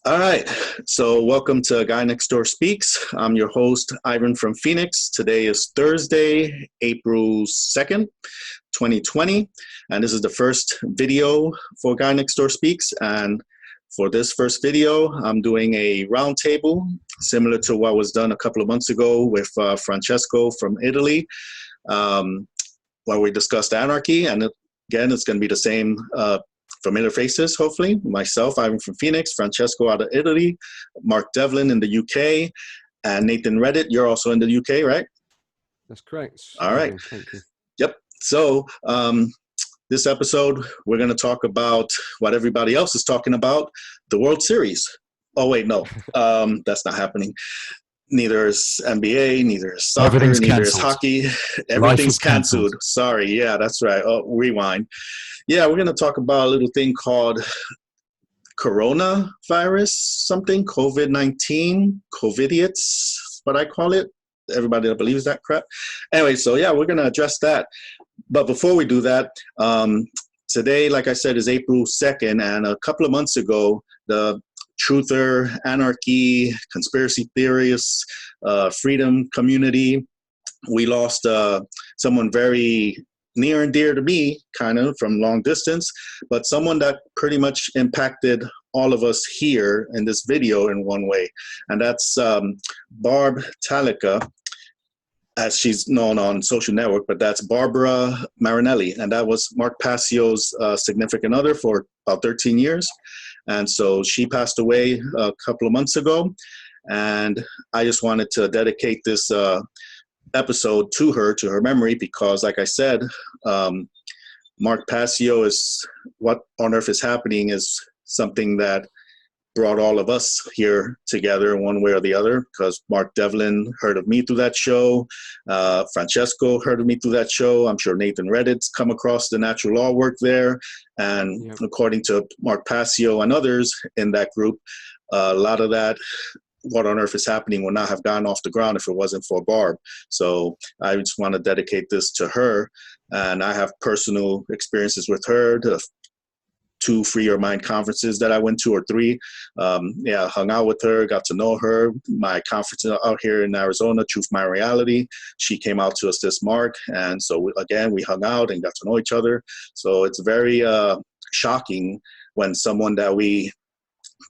All right, so welcome to Guy Next Door Speaks. I'm your host, Ivan from Phoenix. Today is Thursday, April 2nd, 2020, and this is the first video for Guy Next Door Speaks. And for this first video, I'm doing a roundtable similar to what was done a couple of months ago with Francesco from Italy, where we discussed anarchy. And again, it's going to be the same familiar faces, hopefully. Myself, I'm from Phoenix, Francesco out of Italy, Mark Devlin in the UK, and Nathan Riddett, you're also in the UK, right? That's correct. All right. Thank you. Yep. So this episode, we're going to talk about what everybody else is talking about, the World Series. Oh, wait, no, that's not happening. Neither is NBA, neither is soccer, neither is hockey. Everything's canceled. Sorry. Yeah, that's right. Oh, rewind. Yeah, we're going to talk about a little thing called coronavirus, something, COVID-19, COVIDiots, what I call it. Everybody that believes that crap. Anyway, so yeah, we're going to address that. But before we do that, today, like I said, is April 2nd. And a couple of months ago, the truther, anarchy, conspiracy theorists, freedom community, we lost someone very near and dear to me, kind of from long distance, but someone that pretty much impacted all of us here in this video in one way. And that's Barb Talica, as she's known on social network, but that's Barbara Marinelli. And that was Mark Passio's significant other for about 13 years. And so she passed away a couple of months ago. And I just wanted to dedicate this episode to her memory, because like I said, Mark Passio is what on earth is happening is something that brought all of us here together in one way or the other, because Mark Devlin heard of me through that show. Francesco heard of me through that show. I'm sure Nathan Redditt's come across the natural law work there. And yep. According to Mark Passio and others in that group, a lot of that what on earth is happening would not have gone off the ground if it wasn't for Barb. So I just want to dedicate this to her. And I have personal experiences with her, the 2 Free Your Mind conferences that I went to, or 3. Hung out with her, got to know her. My conference out here in Arizona, Truth My Reality, she came out to assist Mark. And so we hung out and got to know each other. So it's very shocking when someone that we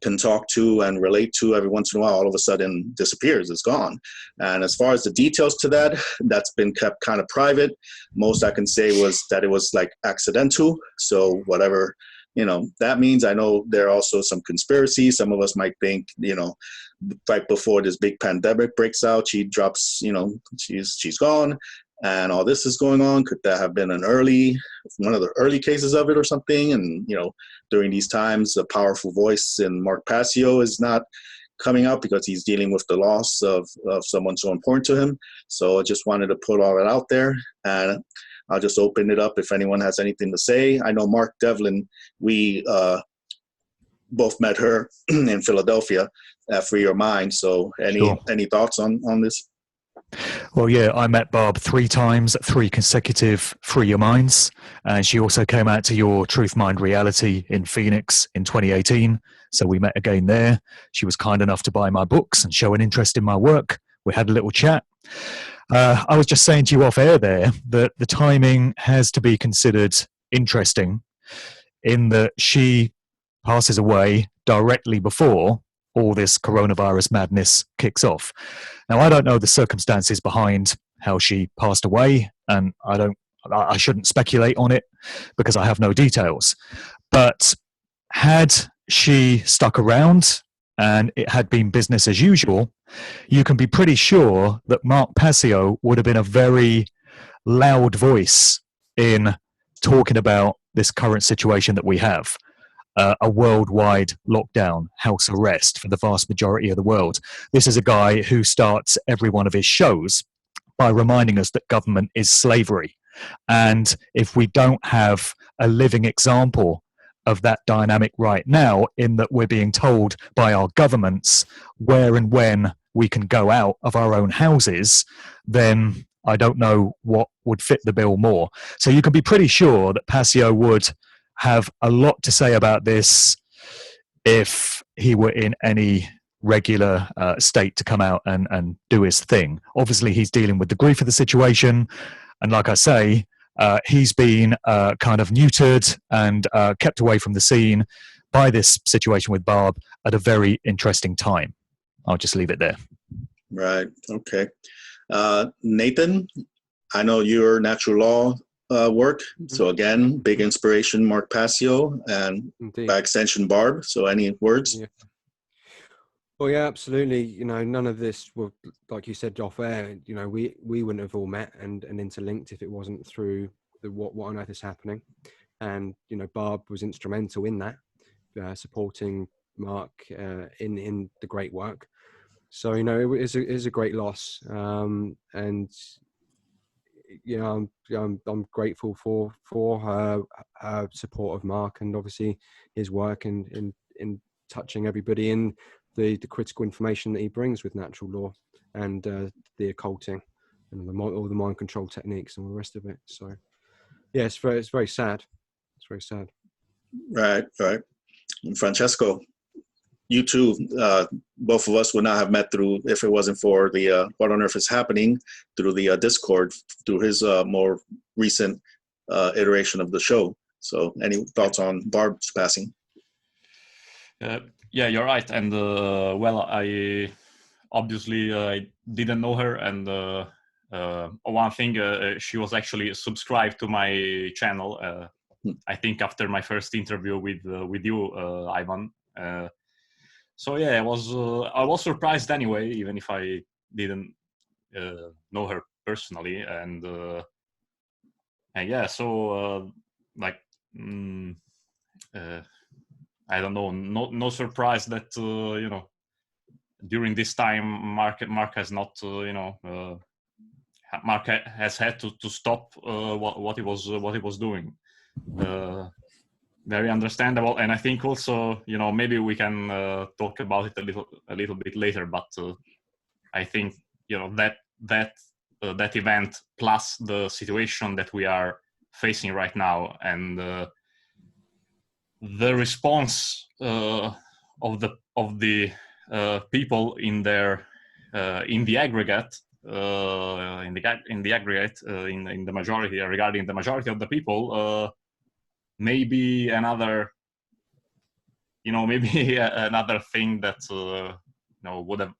can talk to and relate to every once in a while all of a sudden disappears, it's gone. And as far as the details to that, that's been kept kind of private. Most I can say was that it was like accidental. So whatever, that means. I know there are also some conspiracies. Some of us might think, right before this big pandemic breaks out, she drops, she's gone. And all this is going on. Could that have been one of the early cases of it or something? And, during these times, a powerful voice in Mark Passio is not coming out because he's dealing with the loss of someone so important to him. So I just wanted to put all that out there. And I'll just open it up if anyone has anything to say. I know Mark Devlin, we both met her in Philadelphia at Free Your Mind. So any thoughts on this? Well, yeah, I met Barb 3 times at 3 consecutive Free Your Minds. And she also came out to your Truth Mind Reality in Phoenix in 2018. So we met again there. She was kind enough to buy my books and show an interest in my work. We had a little chat. I was just saying to you off air there that the timing has to be considered interesting in that she passes away directly before all this coronavirus madness kicks off. Now, I don't know the circumstances behind how she passed away, and I shouldn't speculate on it because I have no details. But had she stuck around and it had been business as usual, you can be pretty sure that Mark Passio would have been a very loud voice in talking about this current situation that we have. A worldwide lockdown, house arrest for the vast majority of the world. This is a guy who starts every one of his shows by reminding us that government is slavery. And if we don't have a living example of that dynamic right now, in that we're being told by our governments where and when we can go out of our own houses, then I don't know what would fit the bill more. So you can be pretty sure that Passio would have a lot to say about this if he were in any regular state to come out and do his thing. Obviously, he's dealing with the grief of the situation. And like I say, he's been kind of neutered and kept away from the scene by this situation with Barb at a very interesting time. I'll just leave it there. Right. Okay. Nathan, I know your natural law work. So again, big inspiration, Mark Passio, and Indeed. by extension, Barb. So any words? Yeah. Well, yeah, absolutely. You know, none of this, well, like you said off air, you know, we wouldn't have all met and interlinked if it wasn't through what on earth is happening. And, you know, Barb was instrumental in that, supporting Mark in the great work. So, you know, it is a great loss. And, you know, I'm grateful for her support of Mark, and obviously his work in touching everybody in the critical information that he brings with natural law and the occulting and all the mind control techniques and all the rest of it. So yeah, it's very sad. It's very sad. Right. And Francesco, you too, both of us would not have met through, if it wasn't for the What on Earth is Happening, through the Discord, through his more recent iteration of the show. So any thoughts on Barb's passing? Yeah, you're right. And well, I obviously I didn't know her. And one thing, she was actually subscribed to my channel. I think after my first interview with you, Ivan. So yeah, I was surprised anyway, even if I didn't know her personally. And yeah, so like. I don't know. No surprise that you know, during this time, Mark has not Mark has had to stop what he was doing. Very understandable, and I think also, you know, maybe we can talk about it a little bit later. But I think, you know, that event plus the situation that we are facing right now, and the response of the people in the aggregate, in the majority, regarding the majority of the people, maybe another thing that you know, would have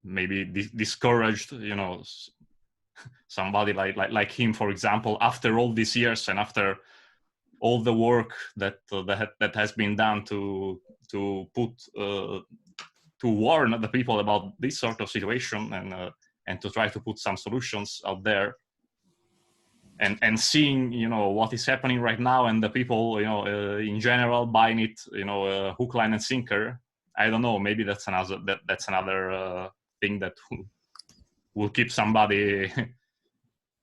maybe discouraged, you know, somebody like him, for example, after all these years and after all the work that has been done to warn the people about this sort of situation, and to try to put some solutions out there, and seeing, you know, what is happening right now, and the people, you know, in general buying it, you know, hook, line, and sinker. I don't know. Maybe that's another thing that will keep somebody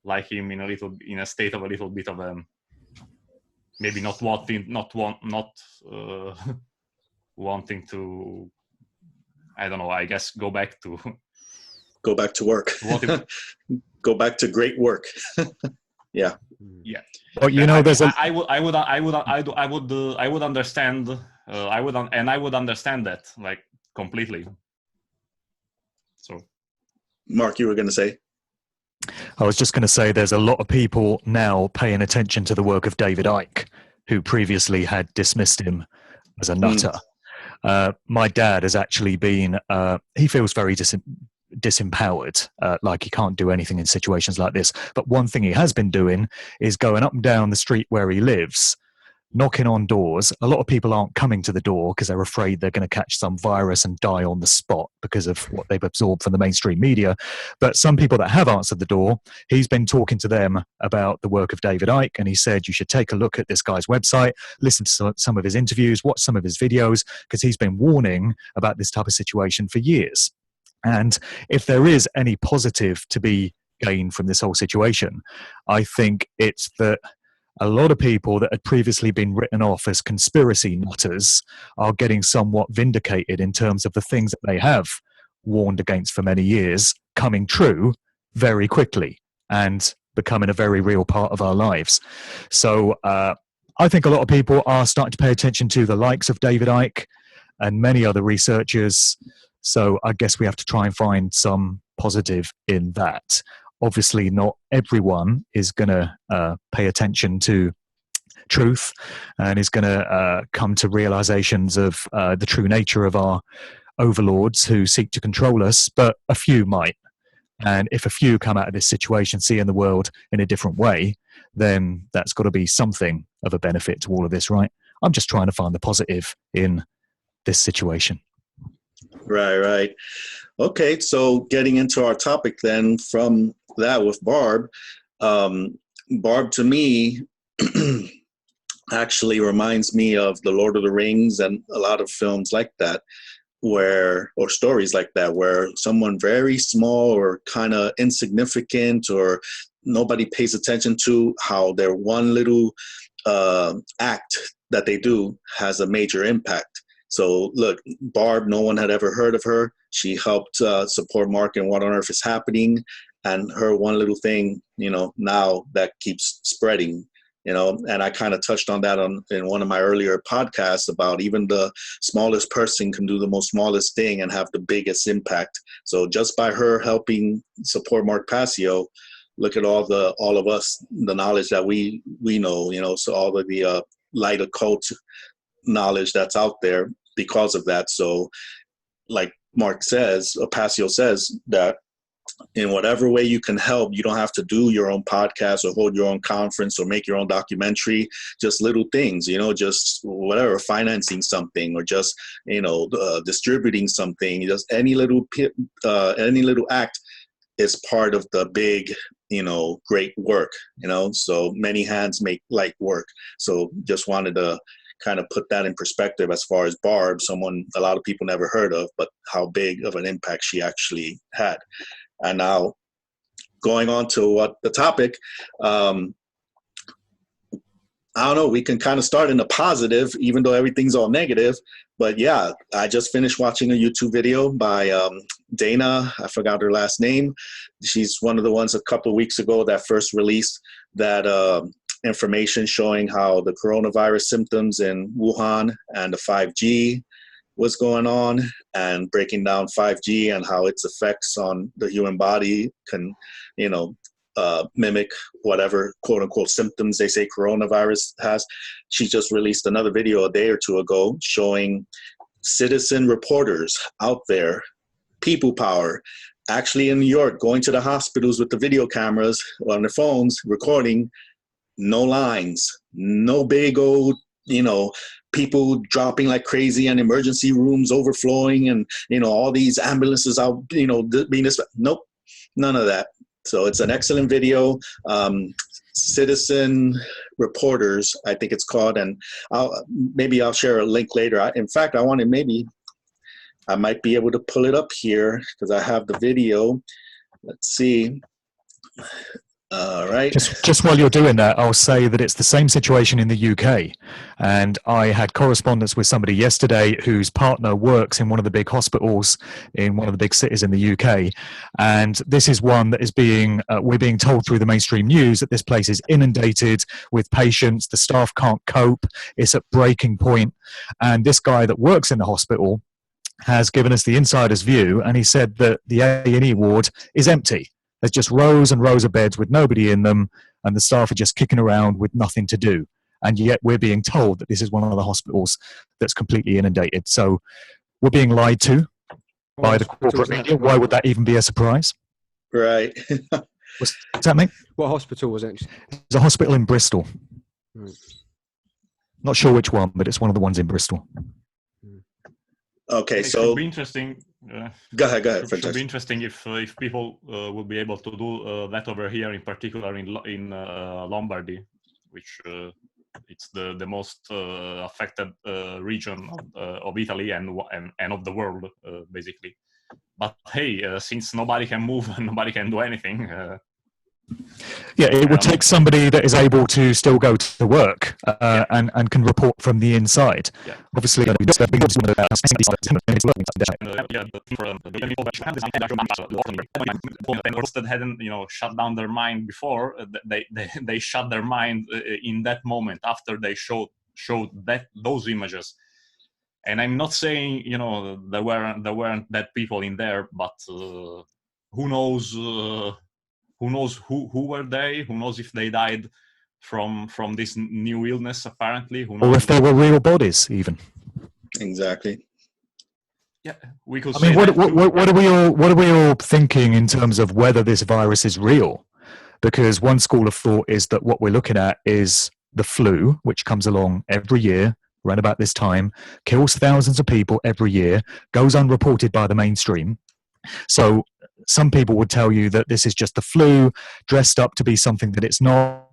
like him in a state of a little bit of maybe not wanting to, I don't know, I guess go back to work. Go back to great work. Yeah. Well, you know, there's I would understand. I would understand that, like, completely. So, Mark, you were going to say? I was just going to say there's a lot of people now paying attention to the work of David Icke, who previously had dismissed him as a nutter. My dad has actually been, he feels very disempowered, like he can't do anything in situations like this. But one thing he has been doing is going up and down the street where he lives, knocking on doors. A lot of people aren't coming to the door because they're afraid they're going to catch some virus and die on the spot because of what they've absorbed from the mainstream media. But some people that have answered the door, he's been talking to them about the work of David Icke, and he said you should take a look at this guy's website, listen to some of his interviews, watch some of his videos, because he's been warning about this type of situation for years. And if there is any positive to be gained from this whole situation, I think it's that a lot of people that had previously been written off as conspiracy nutters are getting somewhat vindicated in terms of the things that they have warned against for many years coming true very quickly and becoming a very real part of our lives. So I think a lot of people are starting to pay attention to the likes of David Icke and many other researchers. So I guess we have to try and find some positive in that. Obviously, not everyone is going to pay attention to truth and is going to come to realizations of the true nature of our overlords who seek to control us, but a few might. And if a few come out of this situation seeing the world in a different way, then that's got to be something of a benefit to all of this, right? I'm just trying to find the positive in this situation. Right. Okay, so getting into our topic then from that with Barb. Barb, to me, actually reminds me of The Lord of the Rings and a lot of films like that, or stories like that, where someone very small or kind of insignificant or nobody pays attention to, how their one little act that they do has a major impact. So look, Barb, no one had ever heard of her. She helped support Mark in What on Earth is Happening, and her one little thing, now that keeps spreading. And I kind of touched on that in one of my earlier podcasts about even the smallest person can do the most smallest thing and have the biggest impact. So just by her helping support Mark Passio, look at all of us, the knowledge that we know, so all of the light occult knowledge that's out there because of that. So like Mark says, Passio says, that in whatever way you can help, you don't have to do your own podcast or hold your own conference or make your own documentary, just little things, just whatever, financing something or just, distributing something, just any little act is part of the big, great work, so many hands make light work. So just wanted to kind of put that in perspective as far as Barb, someone a lot of people never heard of, but how big of an impact she actually had. And now going on to what the topic, I don't know, we can kind of start in a positive, even though everything's all negative. But yeah, I just finished watching a YouTube video by Dana. I forgot her last name. She's one of the ones a couple of weeks ago that first released that information showing how the coronavirus symptoms in Wuhan and the 5G was going on, and breaking down 5G and how its effects on the human body can, mimic whatever quote unquote symptoms they say coronavirus has. She just released another video a day or two ago showing citizen reporters out there, people power, actually in New York, going to the hospitals with the video cameras on their phones, recording, no lines, no big old, people dropping like crazy and emergency rooms overflowing and, all these ambulances out, nope, none of that. So it's an excellent video. Citizen Reporters, I think it's called, and I'll share a link later. In fact, I might be able to pull it up here because I have the video. Let's see. All right. Just while you're doing that, I'll say that it's the same situation in the UK. And I had correspondence with somebody yesterday whose partner works in one of the big hospitals in one of the big cities in the UK. And this is one that is we're being told through the mainstream news that this place is inundated with patients. The staff can't cope. It's at breaking point. And this guy that works in the hospital has given us the insider's view. And he said that the A&E ward is empty. There's just rows and rows of beds with nobody in them, and the staff are just kicking around with nothing to do. And yet we're being told that this is one of the hospitals that's completely inundated. So we're being lied to by the corporate media. Why would that even be a surprise? Right. What's that, mate? What hospital was it? It's a hospital in Bristol. Right. Not sure which one, but it's one of the ones in Bristol. Okay, it so should be interesting. Go ahead. It should be interesting if people will be able to do that over here, in particular in Lombardy, which it's the most affected region of Italy and of the world, basically. But hey, since nobody can move and nobody can do anything, Yeah, it would take somebody that is able to still go to work and can report from the inside. Yeah. Obviously, that hadn't shut down their mind before, they shut their mind in that moment after they showed those images. And I'm not saying there weren't dead people in there, but who knows who were they? Who knows if they died from this new illness? Apparently, who knows? Or if they were real bodies, even. Exactly. Yeah, we could. I mean, what are we all thinking in terms of whether this virus is real? Because one school of thought is that what we're looking at is the flu, which comes along every year, around about this time, kills thousands of people every year, goes unreported by the mainstream. So some people would tell you that this is just the flu dressed up to be something that it's not,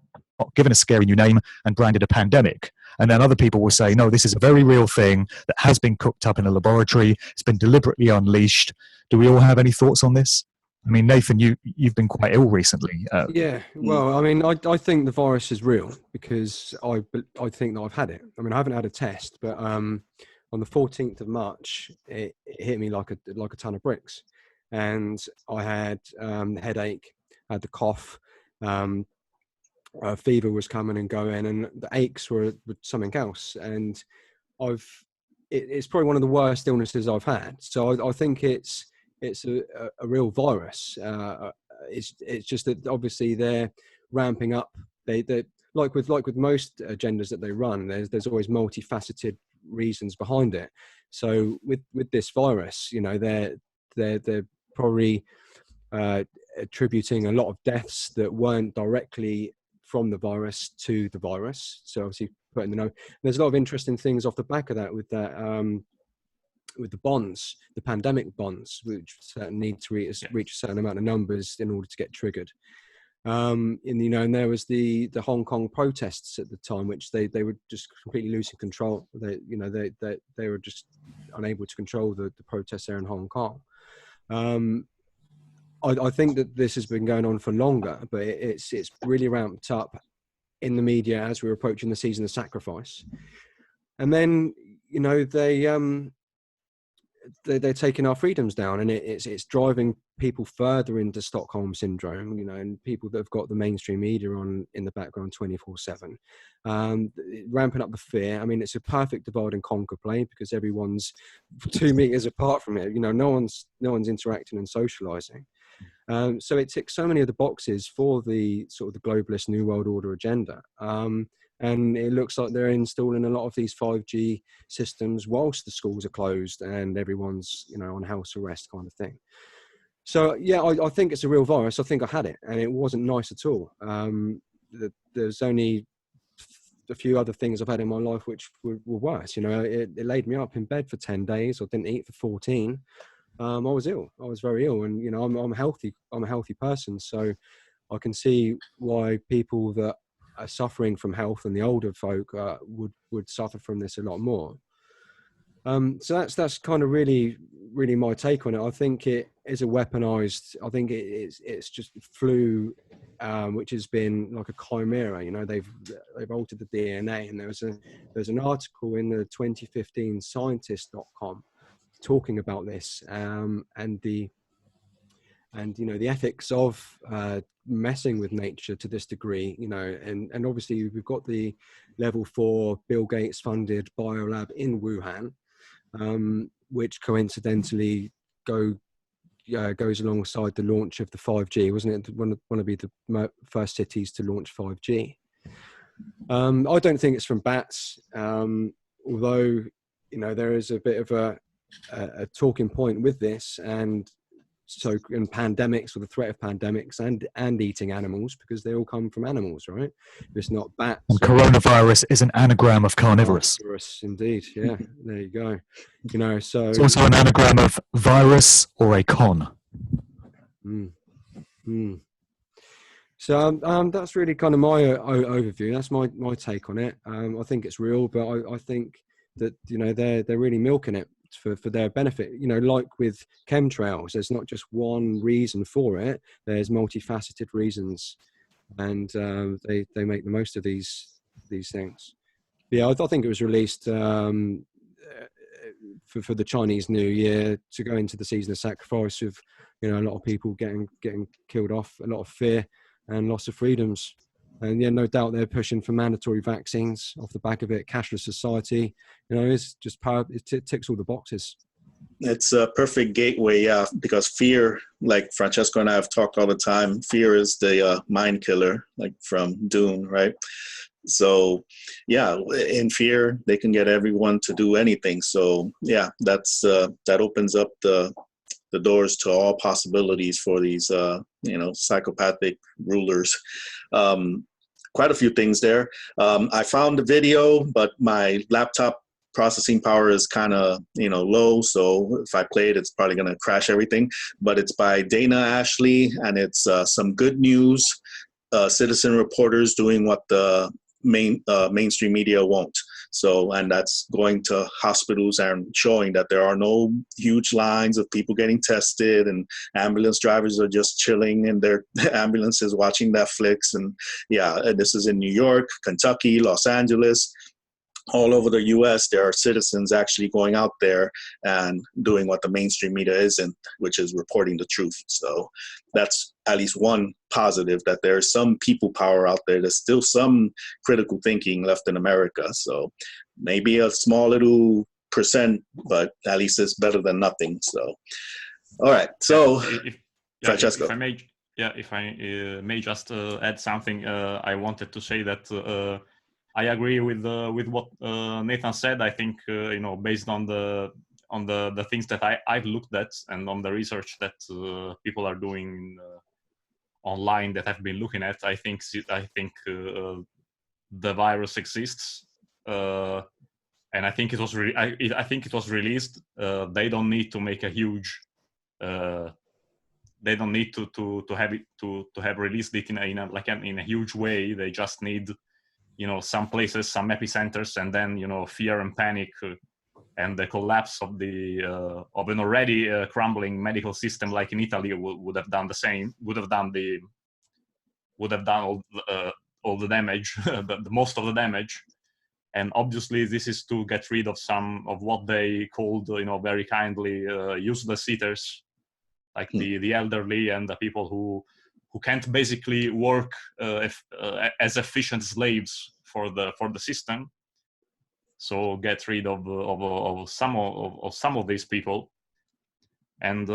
given a scary new name and branded a pandemic. And then other people will say, no, this is a very real thing that has been cooked up in a laboratory. It's been deliberately unleashed. Do we all have any thoughts on this? I mean, Nathan, you've been quite ill recently. Yeah, well, I mean, I think the virus is real because I think that I've had it. I mean, I haven't had a test, but on the 14th of March, it hit me like a ton of bricks. And I had headache, I had the cough, fever was coming and going, and the aches were something else. And it's probably one of the worst illnesses I've had. So I think it's a real virus. It's just that obviously they're ramping up. They like with most agendas that they run. There's always multifaceted reasons behind it. So with this virus, they're probably attributing a lot of deaths that weren't directly from the virus to the virus. So obviously putting there's a lot of interesting things off the back of that with the bonds, the pandemic bonds, which need to reach a certain amount of numbers in order to get triggered. And there was the Hong Kong protests at the time, which they were just completely losing control. They were just unable to control the protests there in Hong Kong. I think that this has been going on for longer, but it's really ramped up in the media as we're approaching the season of sacrifice. And then they're taking our freedoms down, and it's driving people further into Stockholm syndrome, and people that have got the mainstream media on in the background 24/7, ramping up the fear. I mean, it's a perfect divide and conquer play because everyone's 2 meters apart from it. No one's interacting and socializing. So it ticks so many of the boxes for the sort of the globalist New World Order agenda. And it looks like they're installing a lot of these 5G systems whilst the schools are closed and everyone's, on house arrest kind of thing. So, yeah, I think it's a real virus. I think I had it, and it wasn't nice at all. There's only a few other things I've had in my life which were worse. It laid me up in bed for 10 days. I didn't eat for 14. I was ill. I was very ill, and I'm healthy. I'm a healthy person, so I can see why people that are suffering from health and the older folk would suffer from this a lot more. So that's kind of really my take on it. I think it is a weaponized. I think it's just flu, which has been like a chimera. They've altered the DNA, and there's an article in the 2015 Scientist.com talking about this and the ethics of messing with nature to this degree, and obviously we've got the level 4 Bill Gates funded biolab in Wuhan, which coincidentally goes alongside the launch of the 5G, wasn't it? Want to be the first cities to launch 5G. I don't think it's from bats, although there is a bit of a talking point with this, and in pandemics, or the threat of pandemics, and eating animals, because they all come from animals, right? It's not bats. And coronavirus is an anagram of carnivorous. Carnivorous, indeed. Yeah, there you go. So it's also an anagram of virus or a con. So that's really kind of my overview. That's my take on it. I think it's real, but I think that they're really milking it for their benefit. Like with chemtrails, there's not just one reason for it. There's multifaceted reasons, and they make the most of these things. But yeah, I think it was released for the Chinese New Year to go into the season of sacrifice with a lot of people getting killed off, a lot of fear and loss of freedoms. And yeah, no doubt they're pushing for mandatory vaccines off the back of it. Cashless society, it's just power. It ticks all the boxes. It's a perfect gateway, because fear, like Francesco and I have talked all the time, fear is the mind killer, like from Dune, right? So, yeah, in fear, they can get everyone to do anything. So, yeah, that opens up the doors to all possibilities for these, psychopathic rulers. Quite a few things there. I found the video, but my laptop processing power is kind of, low. So if I play it, it's probably going to crash everything. But it's by Dana Ashley, and it's some good news, citizen reporters doing what the mainstream media won't. So, and that's going to hospitals and showing that there are no huge lines of people getting tested, and ambulance drivers are just chilling in their ambulances watching Netflix. And yeah, this is in New York, Kentucky, Los Angeles. All over the U.S., there are citizens actually going out there and doing what the mainstream media isn't, which is reporting the truth. So that's at least one positive, that there's some people power out there. There's still some critical thinking left in America. So maybe a small little percent, but at least it's better than nothing. So, all right. So, Francesco. If I may just add something, I wanted to say that I agree with what Nathan said. I think based on the things that I've looked at, and on the research that people are doing online that I've been looking at, I think the virus exists, and I think it was I think it was released. They don't need to make a huge. They don't need to have it to have released it in a huge way. They just need some places, some epicenters, and then fear and panic and the collapse of an already crumbling medical system like in Italy would have done the same. Would have done all the damage, the most of the damage. And obviously, this is to get rid of some of what they called, very kindly, useless eaters, like the elderly and the people who can't basically work as efficient slaves for the system. So get rid of some of these people, and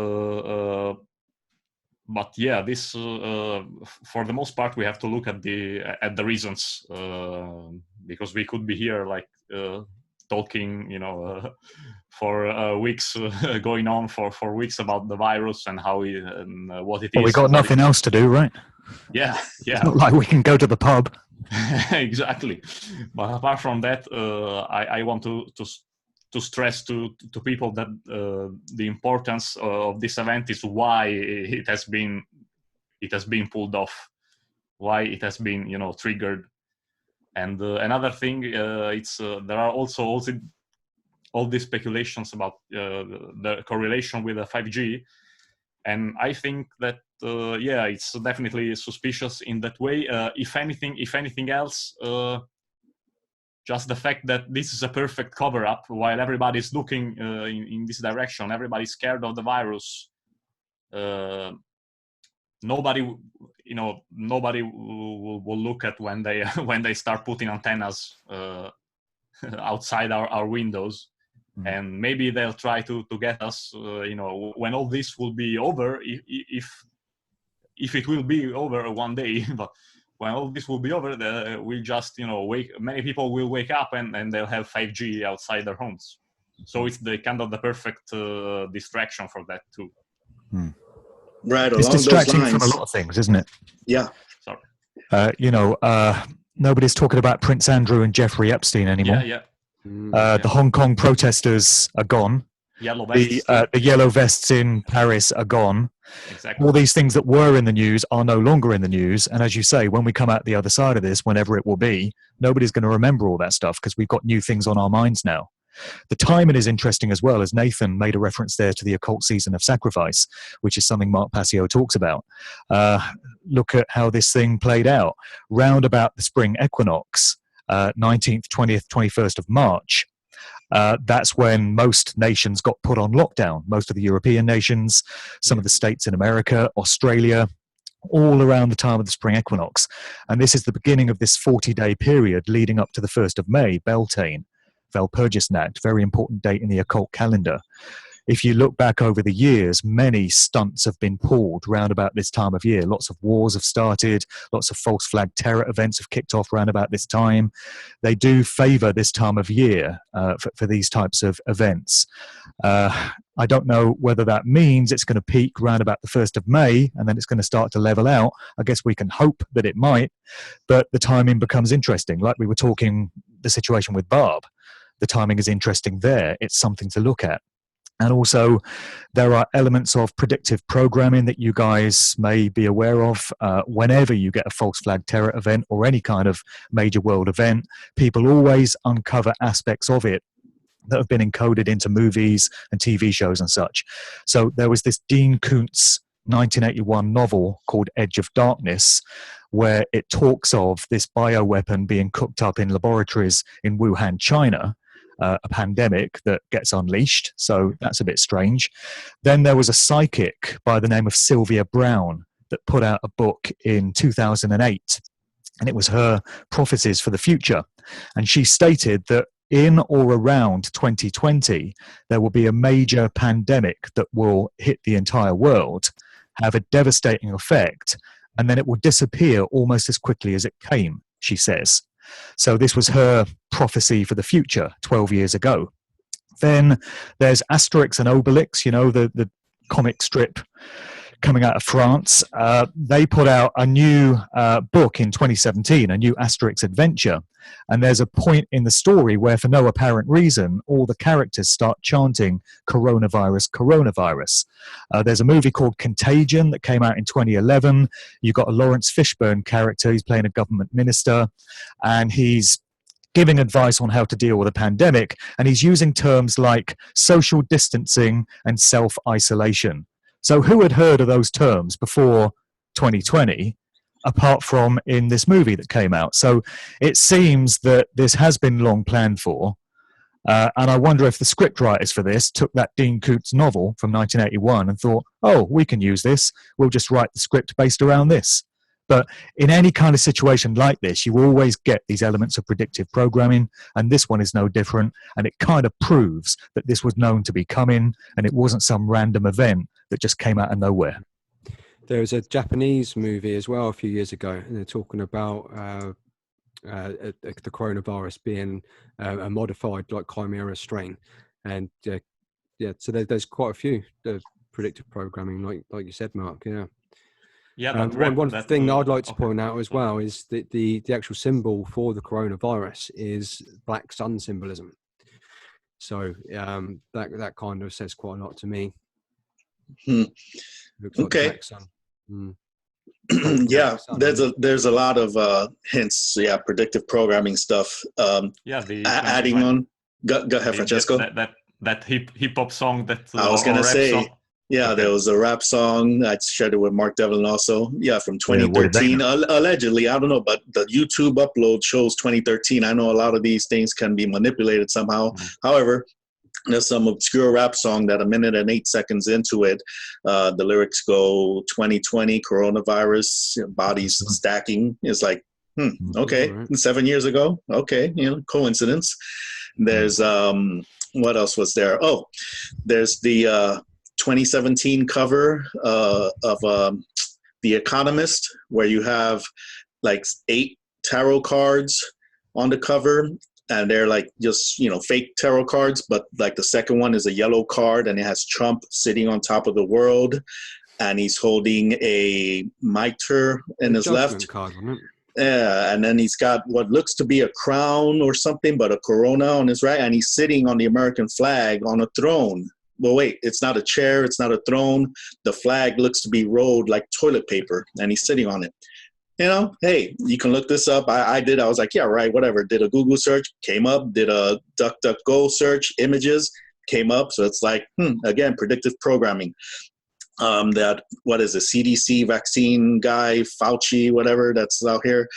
but yeah, this for the most part we have to look at the reasons, because we could be here talking for weeks, going on for weeks about the virus and how what it is. Well, we got nothing else to do, right? Yeah. It's not like we can go to the pub. Exactly. But apart from that, I want to stress to people that the importance of this event is why it has been pulled off, why it has been triggered. And another thing, there are also all these speculations about the correlation with the 5G, and I think that it's definitely suspicious in that way. If anything else, just the fact that this is a perfect cover-up, while everybody's looking in this direction, everybody's scared of the virus. Nobody will look at when they start putting antennas outside our windows. And maybe they'll try to get us, when all this will be over, if it will be over one day, but when all this will be over, we'll just, many people will wake up and they'll have 5G outside their homes. So it's the perfect distraction for that too. Right. It's distracting from a lot of things, isn't it? Yeah. Sorry. Nobody's talking about Prince Andrew and Jeffrey Epstein anymore. Yeah. The Hong Kong protesters are gone. Yellow vests. The yellow vests in Paris are gone. Exactly. All these things that were in the news are no longer in the news. And as you say, when we come out the other side of this, whenever it will be, nobody's going to remember all that stuff because we've got new things on our minds now. The timing is interesting as well, as Nathan made a reference there to the occult season of sacrifice, which is something Mark Passio talks about. Look at how this thing played out. Round about the spring equinox, 19th, 20th, 21st of March, that's when most nations got put on lockdown. Most of the European nations, some of the states in America, Australia, all around the time of the spring equinox. And this is the beginning of this 40-day period leading up to the 1st of May, Beltane, Walpurgisnacht, very important date in the occult calendar. If you look back over the years, many stunts have been pulled round about this time of year. Lots of wars have started, lots of false flag terror events have kicked off round about this time. They do favour this time of year for these types of events. I don't know whether that means it's going to peak round about the 1st of May and then it's going to start to level out. I guess we can hope that it might, but the timing becomes interesting. Like we were talking, the situation with Barb, the timing is interesting there. It's something to look at. And also, there are elements of predictive programming that you guys may be aware of. Whenever you get a false flag terror event or any kind of major world event, people always uncover aspects of it that have been encoded into movies and TV shows and such. So there was this Dean Koontz 1981 novel called Edge of Darkness, where it talks of this bioweapon being cooked up in laboratories in Wuhan, China, a pandemic that gets unleashed. So that's a bit strange. Then there was a psychic by the name of Sylvia Brown that put out a book in 2008, and it was her prophecies for the future. And she stated that in or around 2020, there will be a major pandemic that will hit the entire world, have a devastating effect, and then it will disappear almost as quickly as it came, she says. So this was her prophecy for the future 12 years ago. Then there's Asterix and Obelix, you know, the comic strip coming out of France. They put out a new book in 2017, a new Asterix adventure. And there's a point in the story where, for no apparent reason, all the characters start chanting coronavirus, coronavirus. There's a movie called Contagion that came out in 2011. You've got a Lawrence Fishburne character. He's playing a government minister, and he's giving advice on how to deal with a pandemic. And he's using terms like social distancing and self-isolation. So who had heard of those terms before 2020, apart from in this movie that came out? So it seems that this has been long planned for. And I wonder if the scriptwriters for this took that Dean Koontz novel from 1981 and thought, oh, we can use this. We'll just write the script based around this. But in any kind of situation like this, you always get these elements of predictive programming, and this one is no different. And it kind of proves that this was known to be coming, and it wasn't some random event that just came out of nowhere. There was a Japanese movie as well a few years ago, and they're talking about the coronavirus being a modified like chimera strain, and so there's quite a few predictive programming, like you said, Mark. Yeah. One thing that I'd like to point out as well is that the actual symbol for the coronavirus is black sun symbolism. So that kind of says quite a lot to me. Looks like black sun. Yeah, there's a lot of hints. Yeah, predictive programming stuff. Adding on. Go ahead, Francesco. That hip hop song that I was gonna say. Song. Yeah, Okay. There was a rap song. I shared it with Mark Devlin also. Yeah, from 2013. Allegedly, I don't know, but the YouTube upload shows 2013. I know a lot of these things can be manipulated somehow. However, there's some obscure rap song that 1 minute and 8 seconds into it, the lyrics go 2020 coronavirus, bodies stacking. It's like, okay, 7 years ago. Okay, coincidence. There's what else was there? Oh, there's the 2017 cover of The Economist, where you have like 8 tarot cards on the cover, and they're like just fake tarot cards, but like the second one is a yellow card, and it has Trump sitting on top of the world, and he's holding a mitre in his left card, wasn't it? Yeah, and then he's got what looks to be a crown or something, but a corona on his right, and he's sitting on the American flag on a throne. Well, wait, it's not a chair, it's not a throne. The flag looks to be rolled like toilet paper, and he's sitting on it. hey, you can look this up. I did. I was like, yeah, right, whatever. Did a Google search, came up. Did a DuckDuckGo search, images, came up. So it's like, again, predictive programming. That, what is it, CDC vaccine guy, Fauci, whatever, that's out here.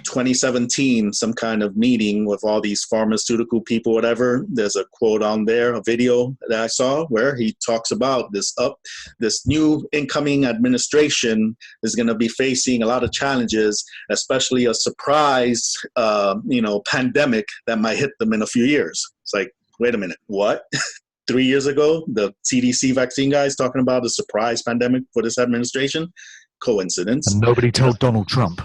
2017, some kind of meeting with all these pharmaceutical people, whatever. There's a quote on there, a video that I saw where he talks about this new incoming administration is going to be facing a lot of challenges, especially a surprise, pandemic that might hit them in a few years. It's like, wait a minute, what? 3 years ago, the CDC vaccine guys talking about a surprise pandemic for this administration? Coincidence? And nobody told Donald Trump.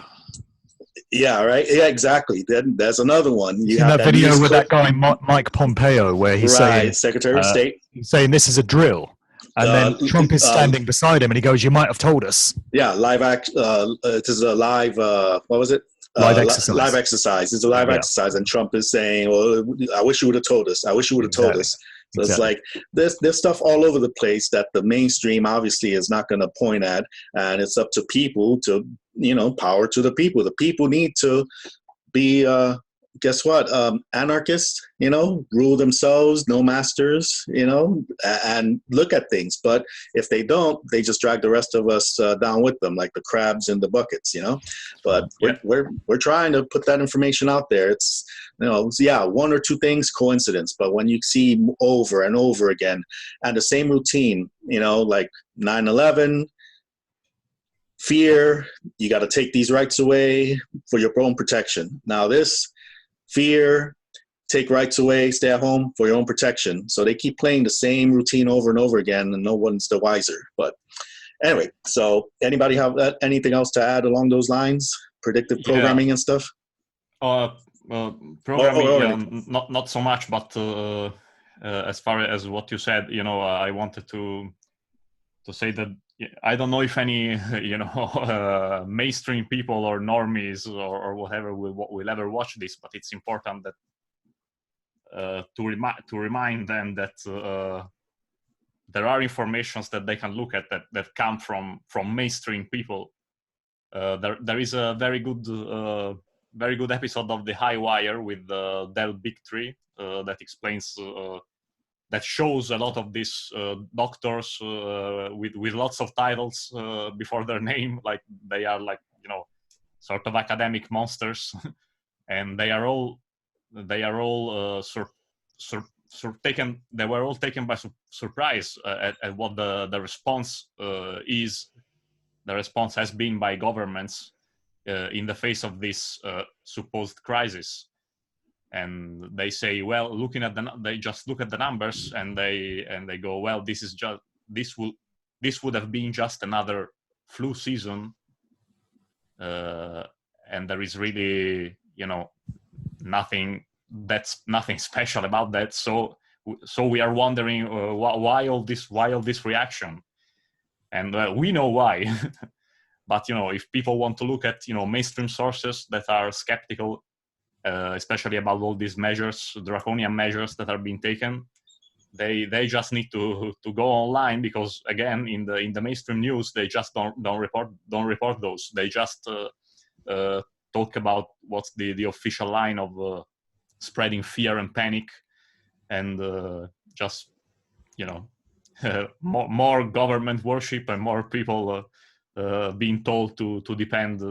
Yeah, right. Yeah, exactly. Then there's another one. You have that video with that guy Mike Pompeo, where he's saying, Secretary of State, saying this is a drill, and then Trump is standing beside him, and he goes, "You might have told us." Yeah, it is a live. What was it? Live exercise. Live exercise. It's a live exercise, and Trump is saying, "Well, I wish you would have told us. I wish you would have told us." So it's like there's stuff all over the place that the mainstream obviously is not going to point at, and it's up to people to, power to the people. The people need to be, guess what, anarchists, rule themselves, no masters, and look at things. But if they don't, they just drag the rest of us down with them, like the crabs in the buckets, But we're trying to put that information out there. It's, one or two things, coincidence. But when you see over and over again, and the same routine, like 9/11, fear, you got to take these rights away for your own protection. Now this, fear, take rights away, stay at home for your own protection. So they keep playing the same routine over and over again, and no one's the wiser. But anyway, so anybody have anything else to add along those lines? Predictive programming and stuff? Programming, not so much, but as far as what you said, I wanted to say that I don't know if any, mainstream people or normies or whatever will ever watch this, but it's important that to remind them that there are informations that they can look at that come from mainstream people. There is a very good episode of The High Wire with Del Bigtree that explains. That shows a lot of these doctors with lots of titles before their name, like they are sort of academic monsters, and they are all taken. They were all taken by surprise at what the response is. The response has been by governments in the face of this supposed crisis. And they say, well, they just look at the numbers and they go, well, this would have been just another flu season, and there is really, nothing special about that. So we are wondering why all this reaction, and we know why. But if people want to look at mainstream sources that are skeptical. Especially about all these measures, draconian measures that are being taken, they just need to go online, because again, in the mainstream news, they just don't report those. They just talk about what's the official line of spreading fear and panic, and just more government worship and more people being told to depend.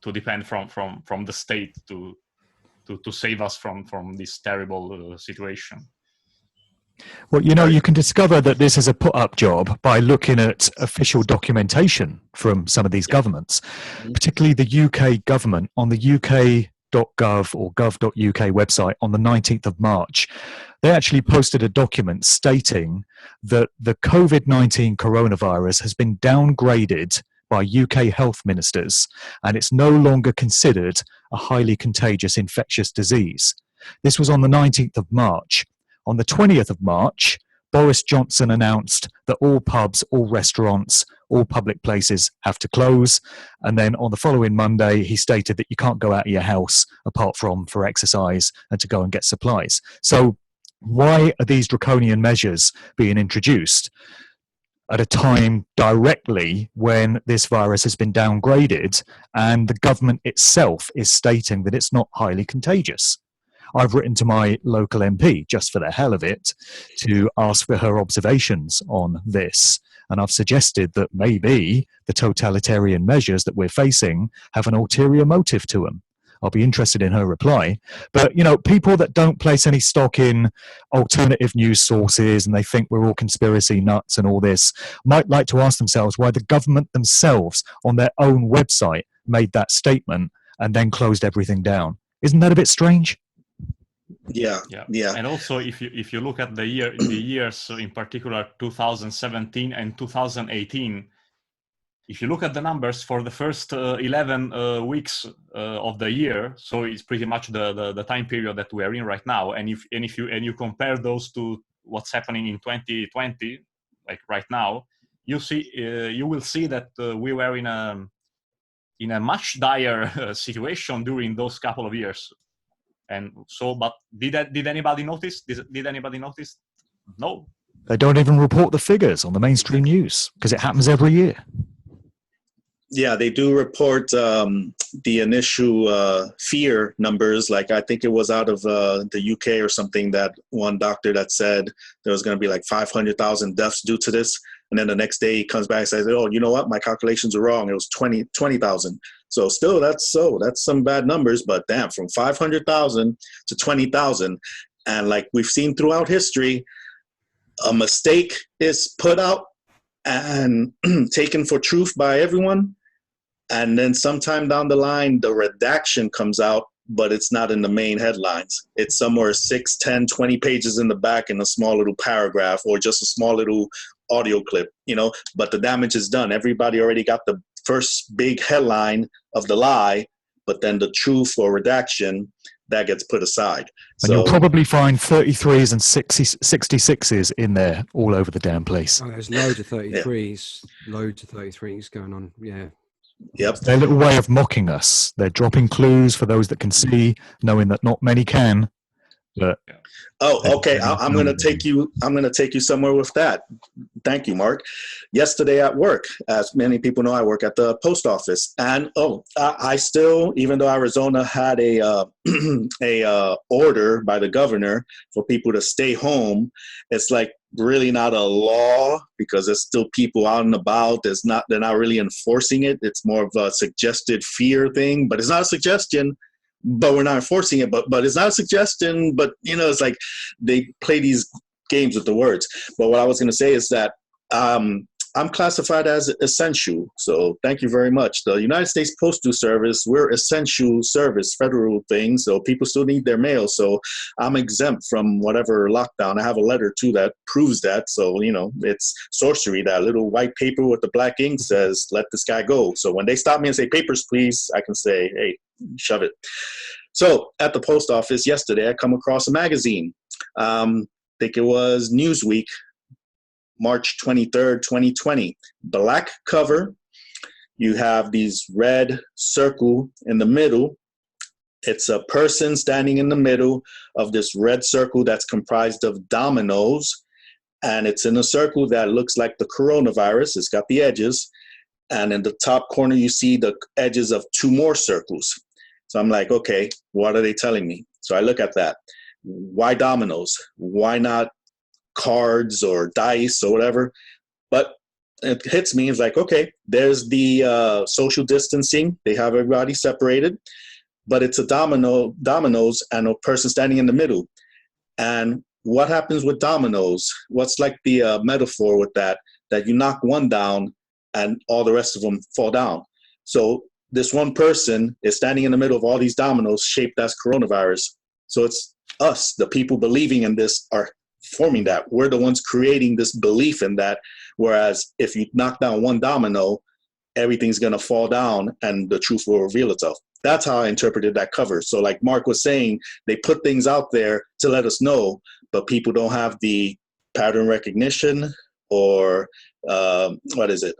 To depend from the state to save us from this terrible situation. Well, you can discover that this is a put-up job by looking at official documentation from some of these governments, particularly the UK government on the uk.gov or gov.uk website on the 19th of March. They actually posted a document stating that the COVID-19 coronavirus has been downgraded by UK health ministers, and it's no longer considered a highly contagious infectious disease. This was on the 19th of March. On the 20th of March, Boris Johnson announced that all pubs, all restaurants, all public places have to close. And then on the following Monday, he stated that you can't go out of your house apart from for exercise and to go and get supplies. So why are these draconian measures being introduced? at a time directly when this virus has been downgraded and the government itself is stating that it's not highly contagious. I've written to my local MP, just for the hell of it, to ask for her observations on this. And I've suggested that maybe the totalitarian measures that we're facing have an ulterior motive to them. I'll be interested in her reply. But, you know, people that don't place any stock in alternative news sources and they think we're all conspiracy nuts and all this might like to ask themselves why the government themselves on their own website made that statement and then closed everything down. Isn't that a bit strange? Yeah. And also, if you look at the years in particular, 2017 and 2018, if you look at the numbers for the first 11 weeks of the year, so it's pretty much the time period that we are in right now. And if you compare those to what's happening in 2020, like right now, you will see that we were in a much dire situation during those couple of years. And so, but did anybody notice? Did anybody notice? No. They don't even report the figures on the mainstream news because it happens every year. Yeah, they do report the initial fear numbers. Like I think it was out of the UK or something, that one doctor that said there was going to be like 500,000 deaths due to this. And then the next day he comes back and says, oh, you know what? My calculations are wrong. It was 20,000. So still, that's some bad numbers. But damn, from 500,000 to 20,000. And like we've seen throughout history, a mistake is put out and taken for truth by everyone. And then sometime down the line, the redaction comes out, but it's not in the main headlines. It's somewhere 6, 10, 20 pages in the back in a small little paragraph or just a small little audio clip, you know, but the damage is done. Everybody already got the first big headline of the lie, but then the truth or redaction, that gets put aside. And you'll probably find 33s and 66s in there all over the damn place. Oh, there's loads of 33s, loads of 33s going on, yeah. Yep. It's their little way of mocking us. They're dropping clues for those that can see, knowing that not many can. But oh, okay. I'm going to take you somewhere with that. Thank you, Mark. Yesterday at work, as many people know, I work at the post office, and I still, even though Arizona had a order by the governor for people to stay home, it's like really not a law because there's still people out and about. They're not really enforcing it. It's more of a suggested fear thing, but it's not a suggestion. But we're not enforcing it, but it's not a suggestion, but, you know, it's like they play these games with the words. But what I was going to say is that I'm classified as essential. So thank you very much. The United States Postal Service, we're essential service, federal thing. So people still need their mail. So I'm exempt from whatever lockdown. I have a letter too that proves that. So, you know, it's sorcery. That little white paper with the black ink says, let this guy go. So when they stop me and say, papers, please, I can say, hey, shove it. So at the post office yesterday, I come across a magazine. I think it was Newsweek, March 23rd, 2020. Black cover. You have these red circle in the middle. It's a person standing in the middle of this red circle that's comprised of dominoes. And it's in a circle that looks like the coronavirus. It's got the edges. And in the top corner, you see the edges of 2 more circles. So I'm like, okay, what are they telling me? So I look at that. Why dominoes? Why not cards or dice or whatever? But it hits me. It's like, okay, there's the social distancing. They have everybody separated, but it's a dominoes and a person standing in the middle. And what happens with dominoes? What's like the metaphor with that you knock one down and all the rest of them fall down. So this one person is standing in the middle of all these dominoes shaped as coronavirus. So it's us, the people believing in this, are forming that. We're the ones creating this belief in that. Whereas if you knock down one domino, everything's going to fall down and the truth will reveal itself. That's how I interpreted that cover. So like Mark was saying, they put things out there to let us know, but people don't have the pattern recognition or what is it?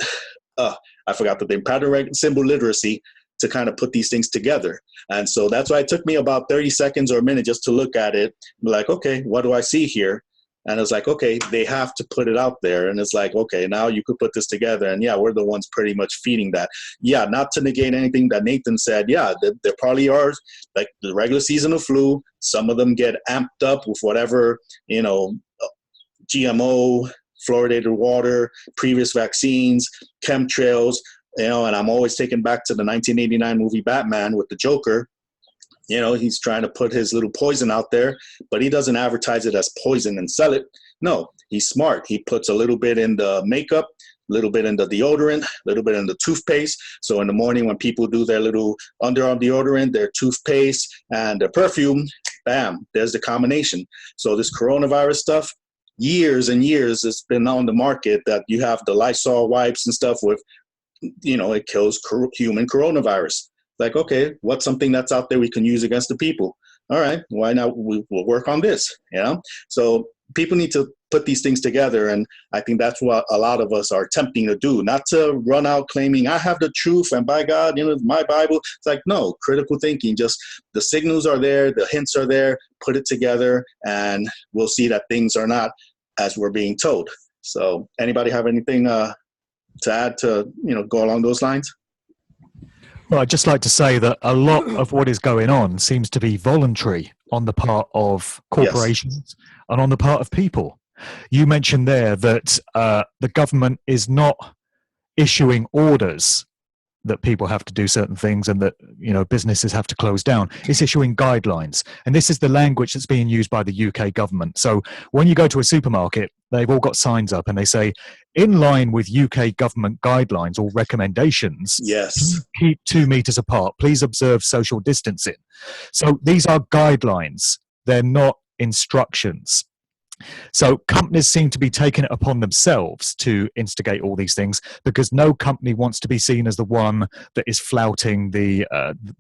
I forgot the name, pattern symbol literacy, to kind of put these things together. And so that's why it took me about 30 seconds or a minute just to look at it. Like, okay, what do I see here? And it's like, okay, they have to put it out there. And it's like, okay, now you could put this together. And yeah, we're the ones pretty much feeding that. Yeah, not to negate anything that Nathan said. Yeah, there probably are, like the regular season of flu. Some of them get amped up with whatever, GMO, fluoridated water, previous vaccines, chemtrails, and I'm always taken back to the 1989 movie Batman with the Joker. He's trying to put his little poison out there, but he doesn't advertise it as poison and sell it. No, he's smart. He puts a little bit in the makeup, a little bit in the deodorant, a little bit in the toothpaste. So in the morning when people do their little underarm deodorant, their toothpaste, and their perfume, bam, there's the combination. So this coronavirus stuff, years and years it's been on the market that you have the Lysol wipes and stuff with, it kills human coronavirus. Like, okay, what's something that's out there we can use against the people? All right, why not? We'll work on this, So people need to put these things together. And I think that's what a lot of us are attempting to do, not to run out claiming I have the truth and by God, my Bible. It's like, no, critical thinking, just the signals are there, the hints are there, put it together, and we'll see that things are not as we're being told. So anybody have anything to add to, go along those lines? Well, I'd just like to say that a lot of what is going on seems to be voluntary on the part of corporations and on the part of people. You mentioned there that the government is not issuing orders that people have to do certain things and that businesses have to close down. It's issuing guidelines, and this is the language that's being used by the UK government. So when you go to a supermarket, they've all got signs up and they say, in line with UK government guidelines or recommendations, yes, keep 2 meters apart, please observe social distancing. So these are guidelines, they're not instructions. So companies seem to be taking it upon themselves to instigate all these things, because no company wants to be seen as the one that is flouting the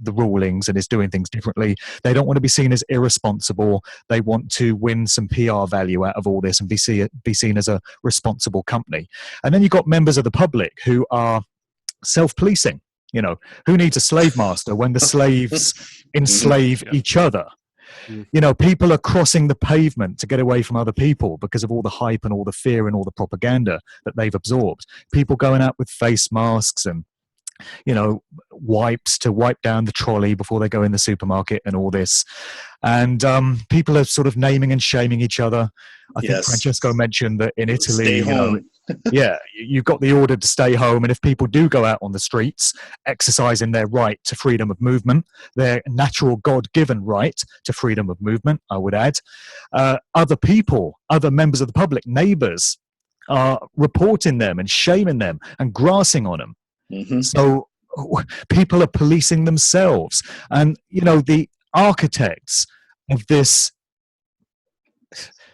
rulings and is doing things differently. They don't want to be seen as irresponsible. They want to win some PR value out of all this and be seen as a responsible company. And then you've got members of the public who are self-policing. Who needs a slave master when the slaves enslave each other? People are crossing the pavement to get away from other people because of all the hype and all the fear and all the propaganda that they've absorbed. People going out with face masks and, wipes to wipe down the trolley before they go in the supermarket and all this. And people are sort of naming and shaming each other. I think Francesco mentioned that in Italy, stay home. You've got the order to stay home. And if people do go out on the streets, exercising their right to freedom of movement, their natural God-given right to freedom of movement, I would add, other people, other members of the public, neighbors, are reporting them and shaming them and grassing on them. Mm-hmm. So people are policing themselves. And, the architects of this